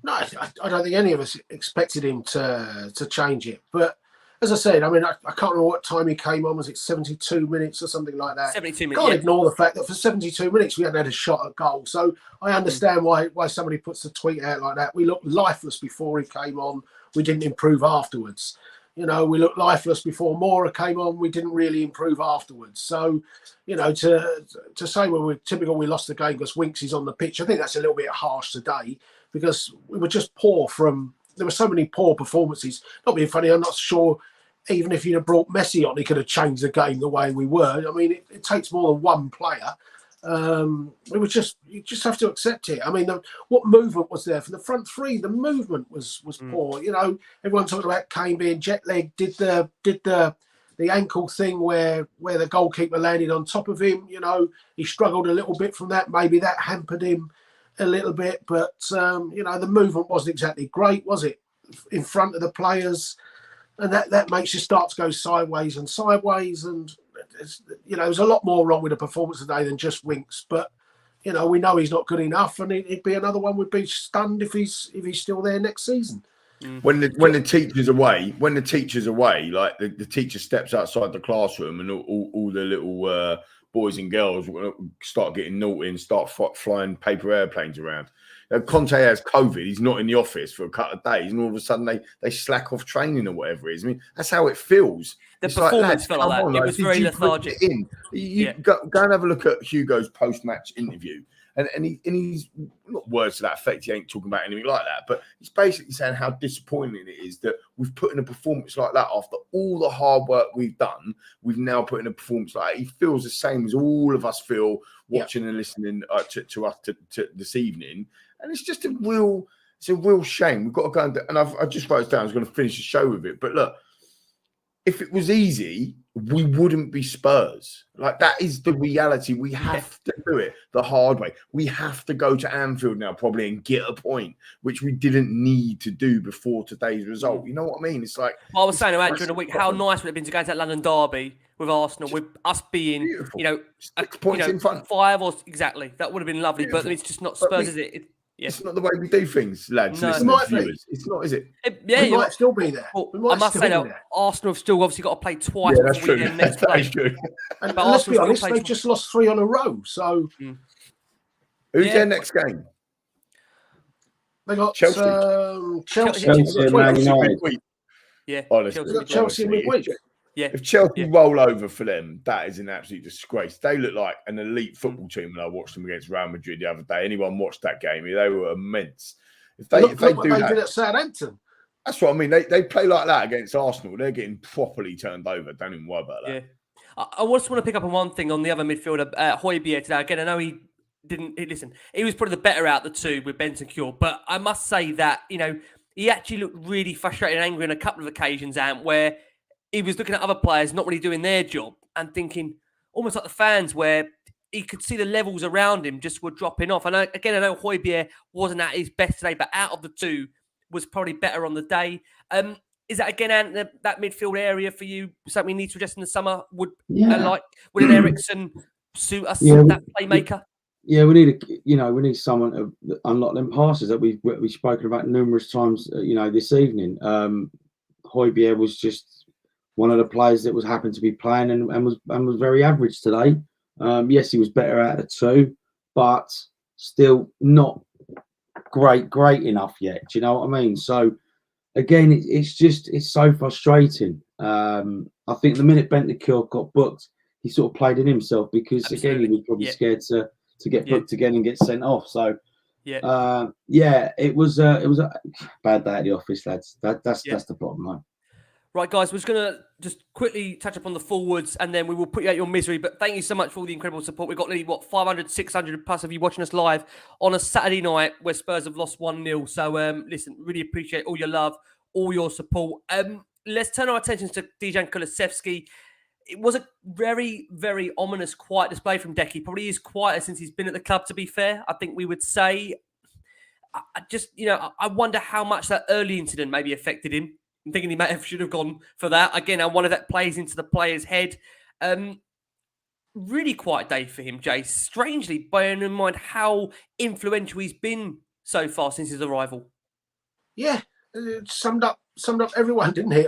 No, I don't think any of us expected him to change it. But as I said, I can't remember what time he came on. Was it 72 minutes or something like that? 72 minutes. Can't ignore the fact that for 72 minutes we hadn't had a shot at goal. So I understand why somebody puts the tweet out like that. We looked lifeless before he came on. We didn't improve afterwards. We looked lifeless before Mora came on. We didn't really improve afterwards. So, to say we lost the game because Winks is on the pitch, I think that's a little bit harsh today. Because we were just poor there were so many poor performances. Not being funny, I'm not sure even if you'd have brought Messi on, he could have changed the game the way we were. It takes more than one player. You just have to accept it. I mean, what movement was there for the front three? The movement was poor. You know, everyone talking about Kane being jet lagged. Did the ankle thing where the goalkeeper landed on top of him. You know, he struggled a little bit from that. Maybe that hampered him a little bit. But you know, the movement wasn't exactly great, was it? In front of the players, and that makes you start to go sideways. And you know, there's a lot more wrong with the performance today than just Winks. But you know, we know he's not good enough, and it'd be another one. We'd be stunned if he's still there next season. When the teacher's away, like the teacher steps outside the classroom, and all the little boys and girls start getting naughty and start flying paper airplanes around. Conte has COVID. He's not in the office for a couple of days, and all of a sudden they slack off training or whatever it is. I mean, that's how it feels. The performance felt like that. It was very lethargic. Go and have a look at Hugo's post-match interview, and he's not words to that effect. He ain't talking about anything like that, but he's basically saying how disappointing it is that we've put in a performance like that after all the hard work we've done. We've now put in a performance like that. He feels the same as all of us feel watching and listening to us this evening. And it's just a real shame. We've got to go and I just wrote it down. I was going to finish the show with it. But look, if it was easy, we wouldn't be Spurs. Like, that is the reality. We have to do it the hard way. We have to go to Anfield now probably and get a point, which we didn't need to do before today's result. You know what I mean? It's like... Well, I was saying during the week, how nice would it have been to go to that London derby with Arsenal, with us being, Beautiful. you know... 6 points in front. 5 or... Exactly. That would have been lovely, Beautiful. but it's just not Spurs, is it? It's not the way we do things, lads. No. Viewers. It's not, is it? We might still be there. Well, I must say that Arsenal have still obviously got to play twice before we get next play. But let's be honest, they've just lost 3 on a row. So who's their next game? They got Chelsea. Chelsea and Man United. Yeah, Honestly, Chelsea midweek. Yeah. If Chelsea roll over for them, that is an absolute disgrace. They look like an elite football team when I watched them against Real Madrid the other day. Anyone watched that game? They were immense. If they Look do what they did at Southampton. That's what I mean. They play like that against Arsenal. They're getting properly turned over. Don't even worry about that. Yeah. I just want to pick up on one thing on the other midfielder, Højbjerg today. Again, I know he was probably the better out of the two with Bentancur, but I must say that, you know, he actually looked really frustrated and angry on a couple of occasions, where he was looking at other players not really doing their job and thinking, almost like the fans, where he could see the levels around him just were dropping off. And I know Højbjerg wasn't at his best today, but out of the two was probably better on the day. Is that, again, that midfield area for you something we need to address in the summer? Would an Ericsson suit us, that playmaker? Yeah, we need someone to unlock them passes that we've spoken about numerous times, this evening. Højbjerg was just one of the players that was happened to be playing and was very average today. Yes, he was better out of the two, but still not great enough yet. Do you know what I mean? So again, it's so frustrating. I think the minute Bentancur got booked, he sort of played in himself because again he was probably scared to get booked again and get sent off. So it was a bad day at the office, lads. That's the bottom line. Right, guys, we're just going to just quickly touch up on the forwards and then we will put you out your misery. But thank you so much for all the incredible support. We've got nearly, 500, 600 plus of you watching us live on a Saturday night where Spurs have lost 1-0. So, listen, really appreciate all your love, all your support. Let's turn our attentions to Dejan Kulusevski. It was a very, very ominous, quiet display from Decky. Probably is quieter since he's been at the club, to be fair. I think we would say, I wonder how much that early incident maybe affected him. I'm thinking he should have gone for that. Again, I wonder if that plays into the player's head. Really quiet day for him, Jay. Strangely, bearing in mind how influential he's been so far since his arrival. Yeah, it summed up everyone, didn't he?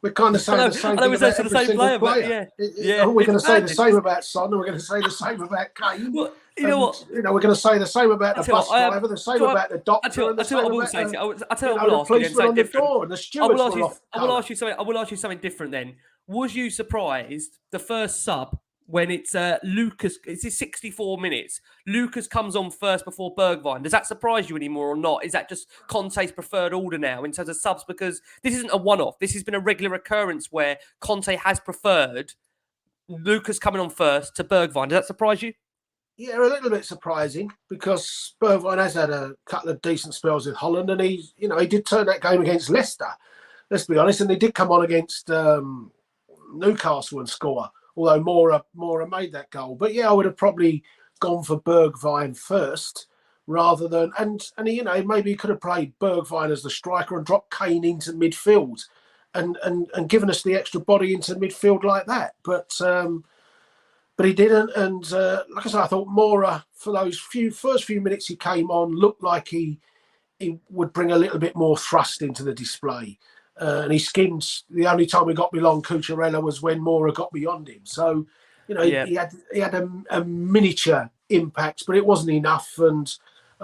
We're kind of saying the same thing about every single player. We're going to say the same about Son, and we're going to say the same about Kane. Well, you know what? We're going to say the same about the bus driver, the same about the doctor, and the same about the policeman on the door and the stewards. I will ask you something different then. Was you surprised the first sub when it's Lucas? It's 64 minutes. Lucas comes on first before Bergwijn. Does that surprise you anymore or not? Is that just Conte's preferred order now in terms of subs? Because this isn't a one-off. This has been a regular occurrence where Conte has preferred Lucas coming on first to Bergwijn. Does that surprise you? Yeah, a little bit surprising because Bergwijn has had a couple of decent spells with Holland, and he did turn that game against Leicester. Let's be honest, and he did come on against Newcastle and score. Although Mora made that goal, but yeah, I would have probably gone for Bergwijn first rather than and maybe he could have played Bergwijn as the striker and dropped Kane into midfield, and given us the extra body into midfield like that, but he didn't. And like I said, I thought Mora, for those first few minutes he came on, looked like he would bring a little bit more thrust into the display. And he skimmed. The only time we got beyond Cucurella was when Mora got beyond him. So, he had a miniature impact, but it wasn't enough. And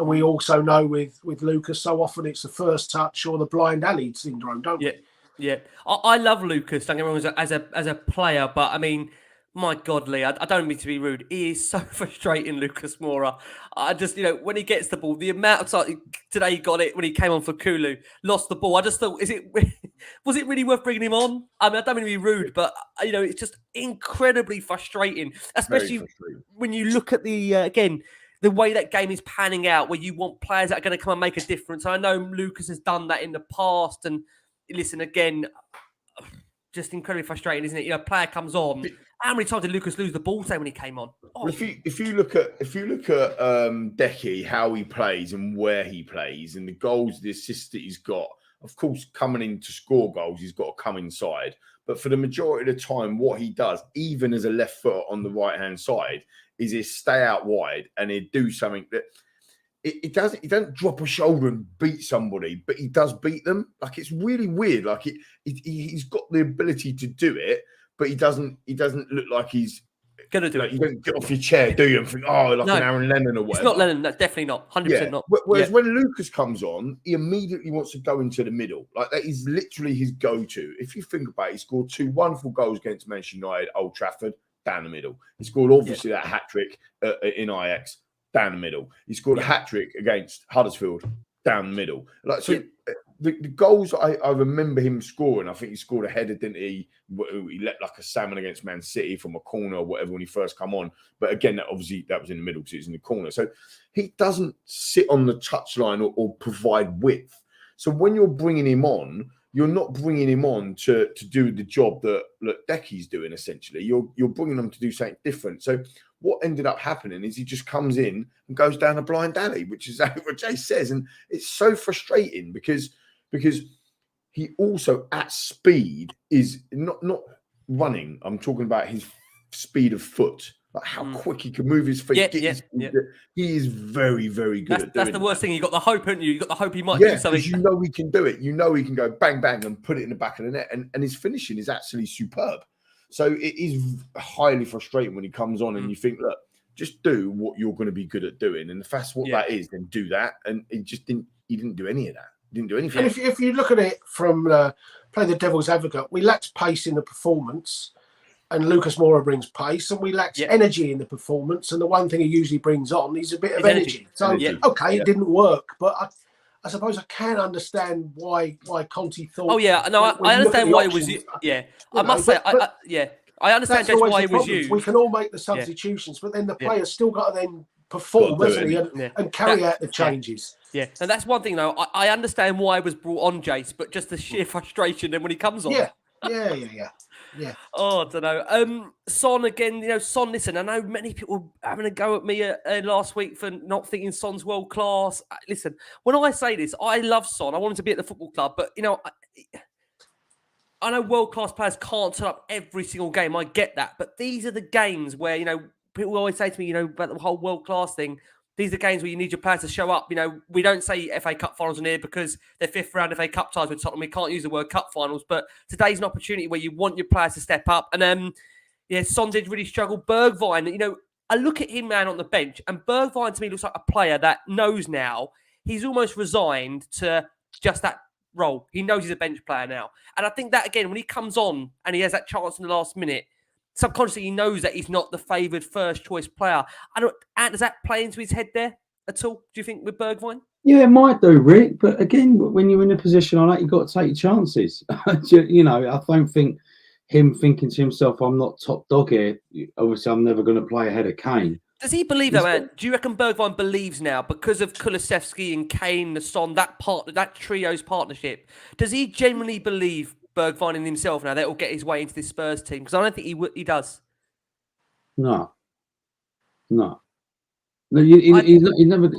we also know with Lucas, so often it's the first touch or the blind alley syndrome, don't we? Yeah. I love Lucas. Don't get me wrong, as a player, but I mean, my God, Lee, I don't mean to be rude. He is so frustrating, Lucas Moura. I just, when he gets the ball, the amount of time today he got it when he came on for Kulu, lost the ball. I just thought, was it really worth bringing him on? I mean, I don't mean to be rude, but it's just incredibly frustrating, especially when you look at the way that game is panning out, where you want players that are going to come and make a difference. I know Lucas has done that in the past, and listen, again, just incredibly frustrating, isn't it? A player comes on. How many times did Lucas lose the ball today when he came on? Oh. If you look at Decky, how he plays and where he plays, and the goals, the assists that he's got, of course, coming in to score goals, he's got to come inside. But for the majority of the time, what he does, even as a left foot on the right hand side, is he stay out wide and he do something that he doesn't drop a shoulder and beat somebody, but he does beat them. Like, it's really weird. Like, he's got the ability to do it, but he doesn't look like he's gonna do it. You don't get off your chair, do you? And think, an Aaron Lennon or whatever. It's not Lennon. That's definitely not. 100% not. Whereas when Lucas comes on, he immediately wants to go into the middle. Like, that is literally his go-to. If you think about it, he scored 2 wonderful goals against Manchester United, Old Trafford, down the middle. He scored obviously that hat-trick in Ajax, down the middle. He scored a hat-trick against Huddersfield, down the middle. Like, so the goals I remember him scoring, I think he scored a header, didn't he? He let like a salmon against Man City from a corner or whatever when he first come on. But again, that was in the middle because it was in the corner. So he doesn't sit on the touchline or provide width. So when you're bringing him on, you're not bringing him on to do the job that Decky's doing, essentially. You're bringing him to do something different. So what ended up happening is he just comes in and goes down a blind alley, which is what Jay says. And it's so frustrating because he also at speed is not running. I'm talking about his speed of foot, like how quick he can move his feet. He is very, very good at doing that's the worst thing. You got the hope, haven't you? You got the hope he might do something. You know he can do it. You know he can go bang, bang and put it in the back of the net. And his finishing is actually superb. So it is highly frustrating when he comes on and you think, look, just do what you're going to be good at doing. And if that's what that is, then do that. And he didn't do any of that. Didn't do anything. And if you look at it from playing the devil's advocate, we lacked pace in the performance, and Lucas Moura brings pace, and we lacked energy in the performance. And the one thing he usually brings on is a bit of energy. So it didn't work, but I suppose I can understand why Conte thought. Oh yeah, no, I understand why it was you. Yeah, I must say, I understand just why it was you. We can all make the substitutions, but then the player's still got to then perform, hasn't he, and carry out the changes. Yeah, and that's one thing, though. I understand why it was brought on, Jace, but just the sheer frustration then when he comes on. Yeah. Oh, I don't know. Son again. Son. Listen, I know many people were having a go at me last week for not thinking Son's world class. Listen, when I say this, I love Son. I want him to be at the football club, but I know world class players can't turn up every single game. I get that, but these are the games where people always say to me, about the whole world class thing. These are games where you need your players to show up. We don't say FA Cup finals in here because they're 5th round FA Cup ties with Tottenham. We can't use the word cup finals, but today's an opportunity where you want your players to step up. And Son did really struggle. Bergwijn, I look at him, man, on the bench, and Bergwijn to me looks like a player that knows now he's almost resigned to just that role. He knows he's a bench player now. And I think that, again, when he comes on and he has that chance in the last minute, subconsciously he knows that he's not the favoured first choice player. Does that play into his head there at all, do you think, with Bergwijn? Yeah, it might do, Rick. But again, when you're in a position like that, you've got to take your chances. I don't think him thinking to himself, I'm not top dog here. Obviously, I'm never going to play ahead of Kane. Does he believe though, Ant? Do you reckon Bergwijn believes now because of Kulusevski and Kane, the Son, that trio's partnership? Does he genuinely believe Bergwijn in himself now that will get his way into this Spurs team? Because I don't think he does. No. He's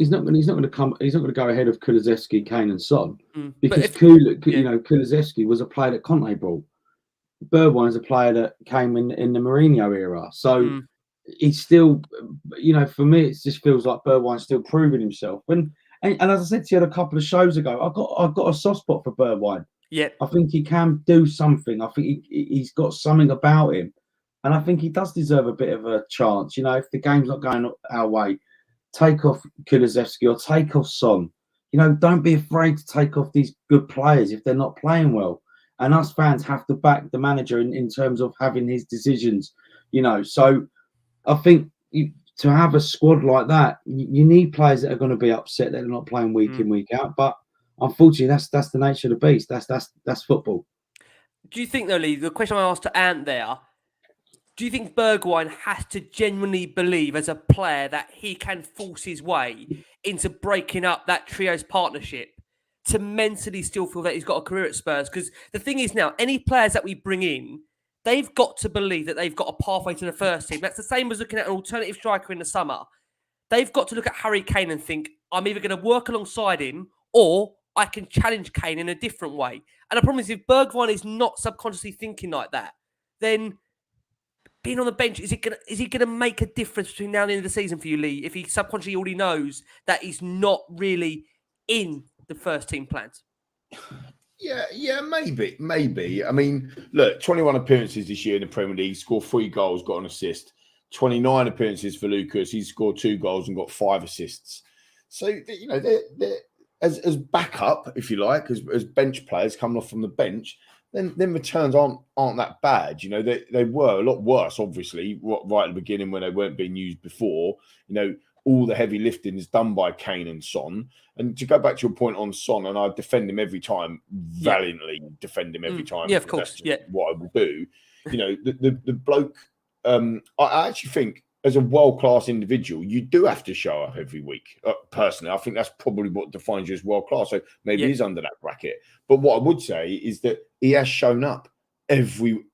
not going to go ahead of Kulusevski, Kane, and Son because Kulusevski was a player that Conte brought. Bergwijn is a player that came in the Mourinho era, so he's still, for me, it just feels like Bergwijn's still proving himself. And as I said to you a couple of shows ago, I've got a soft spot for Bergwijn. Yeah, I think he can do something. I think he's got something about him, and I think he does deserve a bit of a chance. If the game's not going our way, take off Kulusevski or take off Son. Don't be afraid to take off these good players if they're not playing well. And us fans have to back the manager in terms of having his decisions. So I think to have a squad like that, you need players that are going to be upset that they're not playing week in, week out. But unfortunately, that's the nature of the beast. That's football. Do you think, though, Lee, the question I asked to Ant there, do you think Bergwijn has to genuinely believe as a player that he can force his way into breaking up that trio's partnership to mentally still feel that he's got a career at Spurs? Because the thing is now, any players that we bring in, they've got to believe that they've got a pathway to the first team. That's the same as looking at an alternative striker in the summer. They've got to look at Harry Kane and think, I'm either going to work alongside him or I can challenge Kane in a different way. And the problem is, if Bergwijn is not subconsciously thinking like that, then being on the bench, is he going to make a difference between now and the end of the season for you, Lee, if he subconsciously already knows that he's not really in the first team plans? Yeah, maybe. I mean, look, 21 appearances this year in the Premier League, scored 3 goals, got an assist. 29 appearances for Lucas, he's scored 2 goals and got 5 assists. So, they're as backup, if you like, as bench players coming off from the bench, then returns aren't that bad. They were a lot worse, obviously, right at the beginning when they weren't being used before. All the heavy lifting is done by Kane and Son. And to go back to your point on Son, and I defend him every time, valiantly defend him every time. Yeah, of course. That's what I will do. The bloke, I actually think as a world-class individual, you do have to show up every week. Personally, I think that's probably what defines you as world-class. So maybe he's under that bracket. But what I would say is that he has shown up every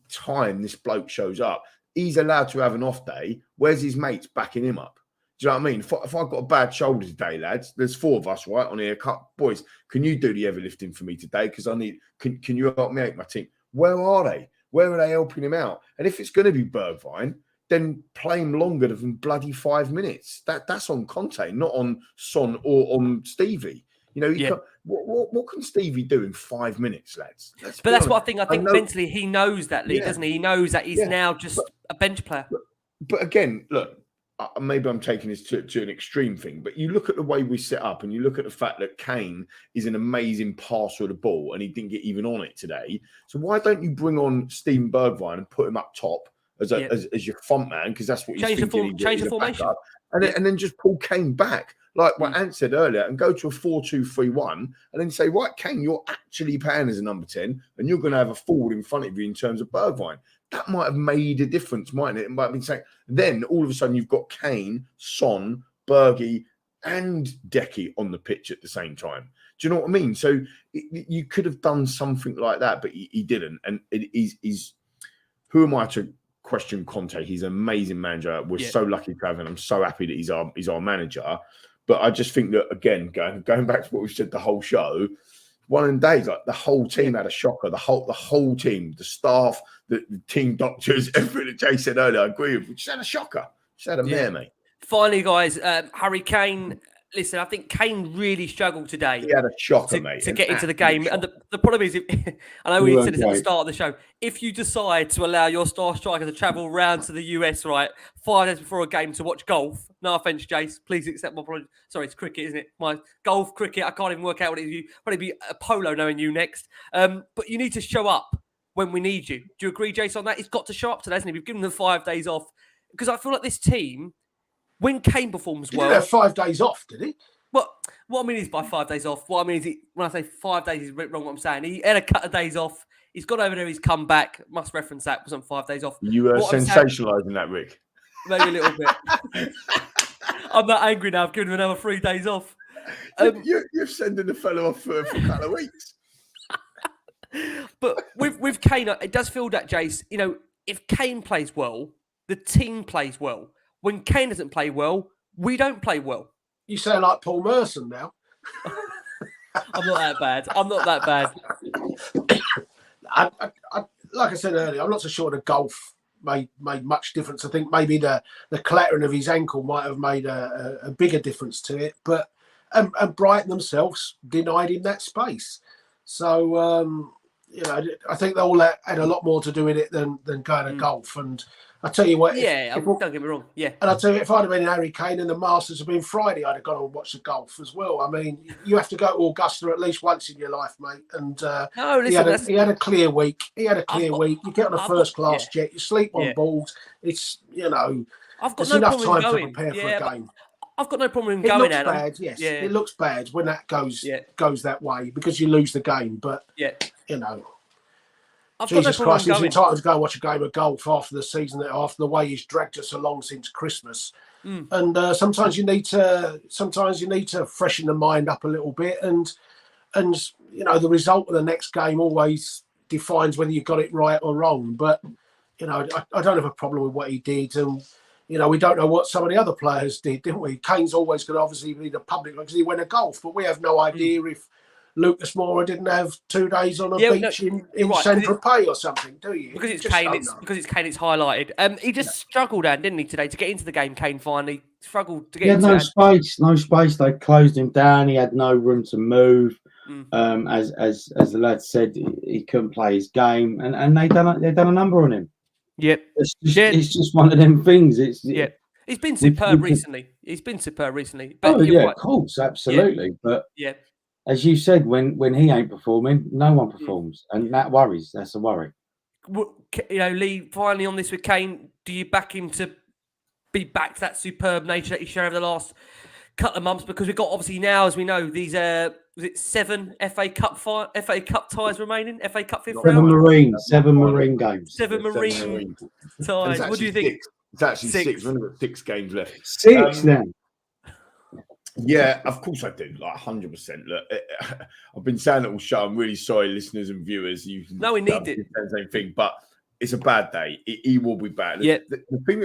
time this bloke shows up. He's allowed to have an off day. Where's his mates backing him up? Do you know what I mean? If I've got a bad shoulder today, lads, there's 4 of us, right, on here. Boys, can you do the heavy lifting for me today? Because I need, can you help me out, my team? Where are they? Where are they helping him out? And if it's going to be Bergwijn, then play him longer than bloody 5 minutes. That's on Conte, not on Son or on Stevie. What can Stevie do in 5 minutes, lads? But that's what I think. I think mentally he knows that, Lee, doesn't he? He knows that he's now just a bench player. But again, look, maybe I'm taking this to an extreme thing, but you look at the way we set up and you look at the fact that Kane is an amazing passer of the ball and he didn't get even on it today. So why don't you bring on Steven Bergwijn and put him up top as your front man? Because that's what he's thinking. Change the formation. And then just pull Kane back, like what Ant said earlier, and go to a 4-2-3-1, and then say, right, Kane, you're actually playing as a number 10, and you're going to have a forward in front of you in terms of Bergwijn. That might have made a difference, mightn't it? It might have been saying, then all of a sudden you've got Kane, Son, Bergie, and Decky on the pitch at the same time. Do you know what I mean? So you could have done something like that, but he didn't. And he's who am I to question Conte? He's an amazing manager. We're so lucky to have him. I'm so happy that he's our manager. But I just think that, again, going back to what we said the whole show, one of them days, like the whole team had a shocker. The whole team, the staff, the team doctors, everything that Jay said earlier, I agree with. We just had a shocker. Just had a mare, mate. Finally, guys, Harry Kane. Listen, I think Kane really struggled today. He had a shocker, mate. To get into the game. And the problem is, I know we said this at the start of the show, if you decide to allow your star striker to travel round to the US, right, 5 days before a game to watch golf, no offence, Jace, please accept my apology. Sorry, it's cricket, isn't it? My golf, cricket, I can't even work out what it is. Probably be a polo knowing you next. But you need to show up when we need you. Do you agree, Jace, on that? He's got to show up today, hasn't he? We've given them 5 days off. Because I feel like this team, when Kane performs well... He did have 5 days off, did he? Well, what I mean is by 5 days off. What I mean is, when I say 5 days, is wrong what I'm saying. He had a couple of days off. He's gone over there. He's come back. Must reference that. Wasn't 5 days off. You were sensationalising that, Rick. Maybe a little bit. I'm not angry now. I've given him another 3 days off. You're sending the fellow off for a couple of weeks. But with Kane, it does feel that, Jace, you know, if Kane plays well, the team plays well. When Kane doesn't play well, we don't play well. You sound like Paul Merson now. I'm not that bad. I'm not that bad. Like I said earlier, I'm not so sure the golf made much difference. I think maybe the clattering of his ankle might have made a bigger difference to it. But and Brighton themselves denied him that space. So you know, I think they all had a lot more to do with it than going to golf. And I tell you what, don't get me wrong. Yeah, and I tell you, if I'd have been Harry Kane and the Masters had been Friday, I'd have gone and watched the golf as well. I mean, you have to go to Augusta at least once in your life, mate. And no, listen, he had a clear week. He had a clear week. You get on a first class jet, you sleep on balls. It's, you know, I've got there's no enough time going. to prepare for a game. I've got no problem in it going. Looks bad, yes. Yeah. It looks bad when that goes that way because you lose the game. But you know. Jesus Christ, it's entitled to go and watch a game of golf after the season, after the way he's dragged us along since Christmas. And sometimes you need to freshen the mind up a little bit, and you know, the result of the next game always defines whether you got it right or wrong. But you know, I don't have a problem with what he did, and you know, we don't know what some of the other players did, didn't we? Kane's always going to obviously be the public because he went to golf, but we have no idea if Lucas Moura didn't have 2 days on a beach in Saint-Tropez or something, do you? Because it's Kane, it's highlighted. He just struggled, didn't he, today to get into the game? Kane finally struggled to get into no space. They closed him down. He had no room to move. As the lad said, he couldn't play his game, and they done a number on him. Yep, it's just one of them things. He's been superb recently. But of course, absolutely. But as you said, when he ain't performing, no one performs, and that worries. That's a worry. You know, Lee, finally on this with Kane, do you back him to be back to that superb nature that he showed over the last couple of months? Because we've got, obviously now, as we know, these was it 7 FA Cup ties remaining? FA Cup fifth round? 7 marine games. 7 marine ties. What do you think? It's actually 6. We've only got 6 games left. 6 then. Yeah, of course I do. Like 100%. Look, I've been saying it all show. I'm really sorry, listeners and viewers. You can we need it. The same thing, but it's a bad day. He will be back. Yeah. The thing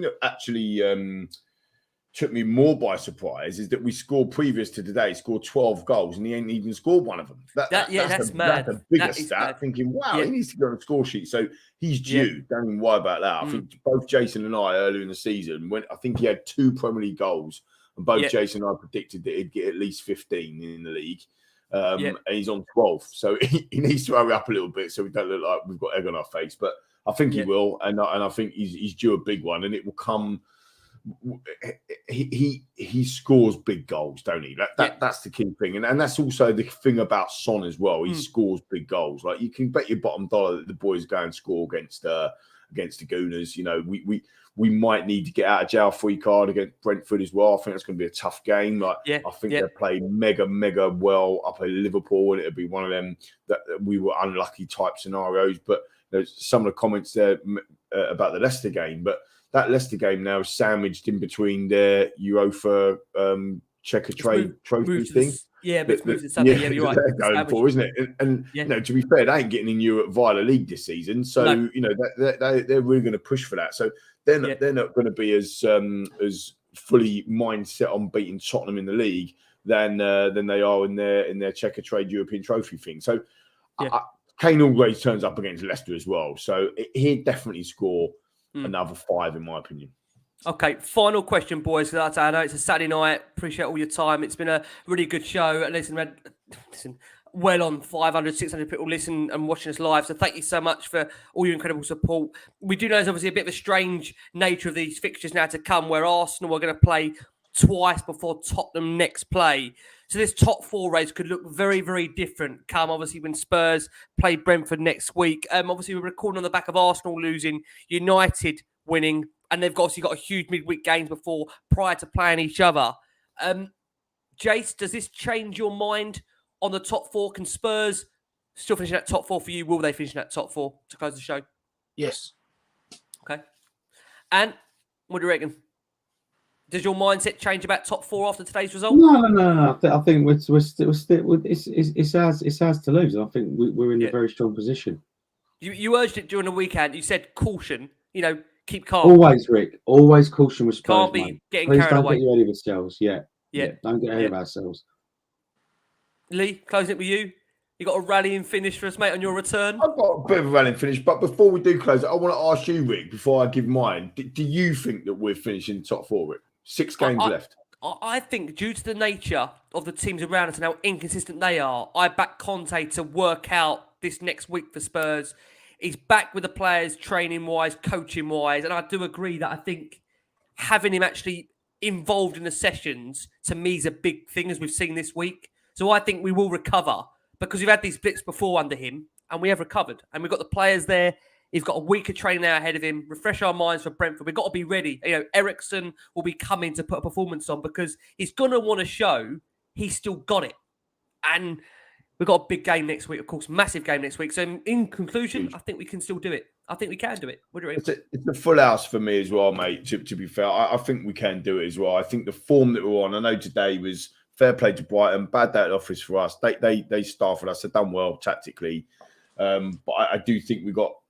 that actually took me more by surprise is that we scored previous to today, scored 12 goals, and he ain't even scored one of them. That's mad. That's a bigger stat. Thinking, wow, he needs to go on the score sheet. So he's due. Don't even worry about that. I think both Jason and I earlier in the season, I think he had 2 Premier League goals. And both Jason and I predicted that he'd get at least 15 in the league. And he's on 12. So he needs to hurry up a little bit so we don't look like we've got egg on our face. But I think he will. And I think he's due a big one. And it will come. He scores big goals, don't he? That's the key thing. And that's also the thing about Son as well. He scores big goals. Like, you can bet your bottom dollar that the boys go and score against the Gooners. You know, we might need to get out of jail free card against Brentford as well. I think that's going to be a tough game. I think they play mega well up at Liverpool, and it'll be one of them that we were unlucky type scenarios. But there's some of the comments there about the Leicester game. But that Leicester game now is sandwiched in between their UEFA checker trade trophy thing. Yeah, but it's something. Yeah, you're right. They're going for, isn't it? And you know, to be fair, they ain't getting in Europe via the league this season. So you know, they're really going to push for that. So they're not going to be as fully mindset on beating Tottenham in the league than they are in their checker trade European trophy thing. So Kane always turns up against Leicester as well. So he'd definitely score another 5, in my opinion. Okay, final question, boys. I know it's a Saturday night. Appreciate all your time. It's been a really good show. And listen, well on 500, 600 people listen and watching us live. So thank you so much for all your incredible support. We do know there's obviously a bit of a strange nature of these fixtures now to come, where Arsenal are going to play twice before Tottenham next play. So this top 4 race could look very, very different come, obviously, when Spurs play Brentford next week. Obviously, we're recording on the back of Arsenal losing, United winning, and they've obviously got a huge midweek games prior to playing each other. Jace, does this change your mind on the top 4? Can Spurs still finish in that top 4 for you? Will they finish in that top 4 to close the show? Yes. Okay. And What do you reckon? Does your mindset change about top 4 after today's result? No. I think we're still. It's ours to lose. I think we're in a very strong position. You urged it during the weekend. You said caution. Keep calm. Always, Rick. Always caution with Spurs, Can't be mate. getting Please carried don't away. get you ahead of yourselves. Yeah. Don't get ahead of Yeah. ourselves. Lee, closing it with you. You got a rallying finish for us, mate, on your return? I've got a bit of a running finish, but before we do close it, I want to ask you, Rick, before I give mine, do you think that we're finishing top 4, Rick? 6 games left. I think due to the nature of the teams around us and how inconsistent they are, I back Conte to work out this next week for Spurs. He's back with the players training-wise, coaching-wise, and I do agree that I think having him actually involved in the sessions, to me, is a big thing, as we've seen this week. So I think we will recover, because we've had these blips before under him, and we have recovered. And we've got the players there. He's got a week of training now ahead of him. Refresh our minds for Brentford. We've got to be ready. Ericsson will be coming to put a performance on, because he's going to want to show he's still got it. And we've got a big game next week, of course, massive game next week. So in conclusion, I think we can still do it. I think we can do it. What do you reckon? It's a full house for me as well, mate, to be fair. I think we can do it as well. I think the form that we're on, I know today was fair play to Brighton, bad day at office for us. They staffed us, they've done well tactically. But I do think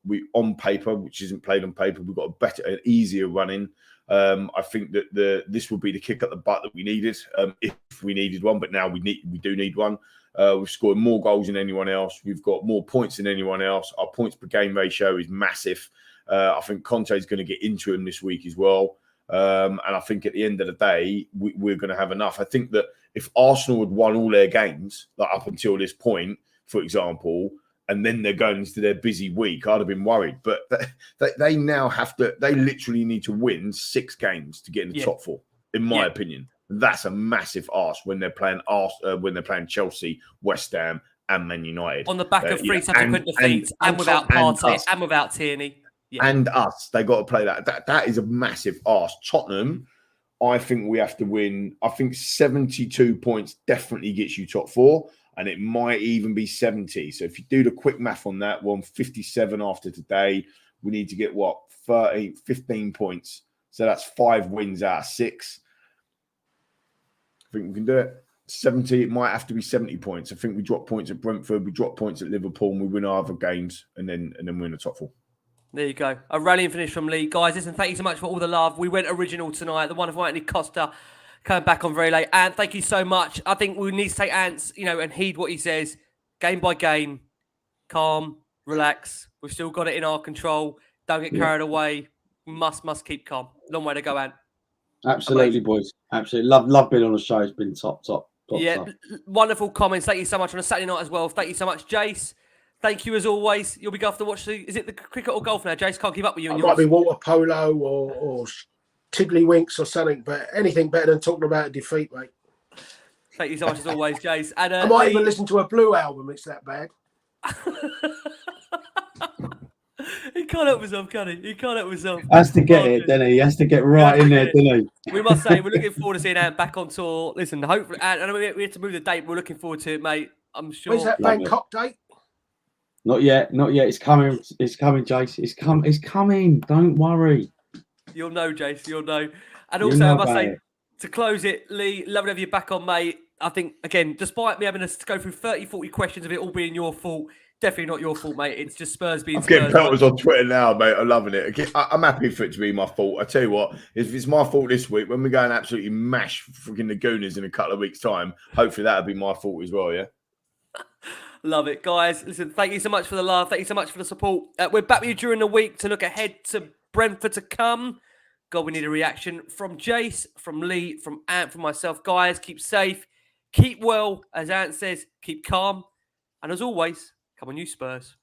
we on paper, which isn't played on paper, we've got an easier running. I think that this will be the kick at the butt that we needed, if we needed one. But now we do need one. We've scored more goals than anyone else. We've got more points than anyone else. Our points per game ratio is massive. I think Conte is going to get into him this week as well. And I think at the end of the day, we're going to have enough. I think that if Arsenal had won all their games, like up until this point, for example, and then they're going into their busy week, I'd have been worried. But they now have to, they literally need to win 6 games to get in the top 4, in my opinion. That's a massive arse when they're playing Chelsea, West Ham, and Man United. On the back of 3 subsequent defeats, and without Partey, and without Tierney. Yeah. And us, they got to play that. That is a massive arse. Tottenham, I think we have to win. I think 72 points definitely gets you top 4, and it might even be 70. So if you do the quick math on that, we're on 57 after today. We need to get 15 points. So that's 5 wins out of 6. I think we can do it. 70, it might have to be 70 points. I think we drop points at Brentford, we drop points at Liverpool, and we win our other games, and then we're in the top 4. There you go. A rallying finish from Lee. Guys, listen, thank you so much for all the love. We went original tonight. The wonderful Antony Costa coming back on very late. Ant, thank you so much. I think we need to take Ant's, and heed what he says. Game by game. Calm. Relax. We've still got it in our control. Don't get carried away. Must keep calm. Long way to go, Ant. Absolutely, boys. Absolutely. Love being on the show. It's been top. Wonderful comments. Thank you so much on a Saturday night as well. Thank you so much, Jace. Thank you as always. You'll be going to watch is it the cricket or golf now, Jace? Can't keep up with you. It might be water polo or tiddlywinks or something, but anything better than talking about a defeat, mate. Thank you so much as always, Jace. And I might even listen to a Blue album. It's that bad. He can't help himself, can he? He can't help himself. Has to get it, doesn't he? He has to get right in there, doesn't he? We must say, we're looking forward to seeing Ant back on tour. Listen, hopefully, and we have to move the date. We're looking forward to it, mate. I'm sure. When's that Bangkok date? Not yet. It's coming. It's coming, Jace. It's coming. Don't worry. You'll know, Jace. You'll know. And also, I must say, to close it, Lee, lovely to have you back on, mate. I think, again, despite me having to go through 30, 40 questions of it all being your fault, definitely not your fault, mate. It's just Spurs being Spurs. I'm getting pelters on Twitter now, mate. I'm loving it. I'm happy for it to be my fault. I tell you what, if it's my fault this week, when we go and absolutely mash freaking the Gooners in a couple of weeks' time, hopefully that'll be my fault as well, yeah? Love it, guys. Listen, thank you so much for the love. Thank you so much for the support. We're back with you during the week to look ahead to Brentford to come. God, we need a reaction from Jace, from Lee, from Ant, from myself. Guys, keep safe, keep well. As Ant says, keep calm. And as always, come on, you Spurs.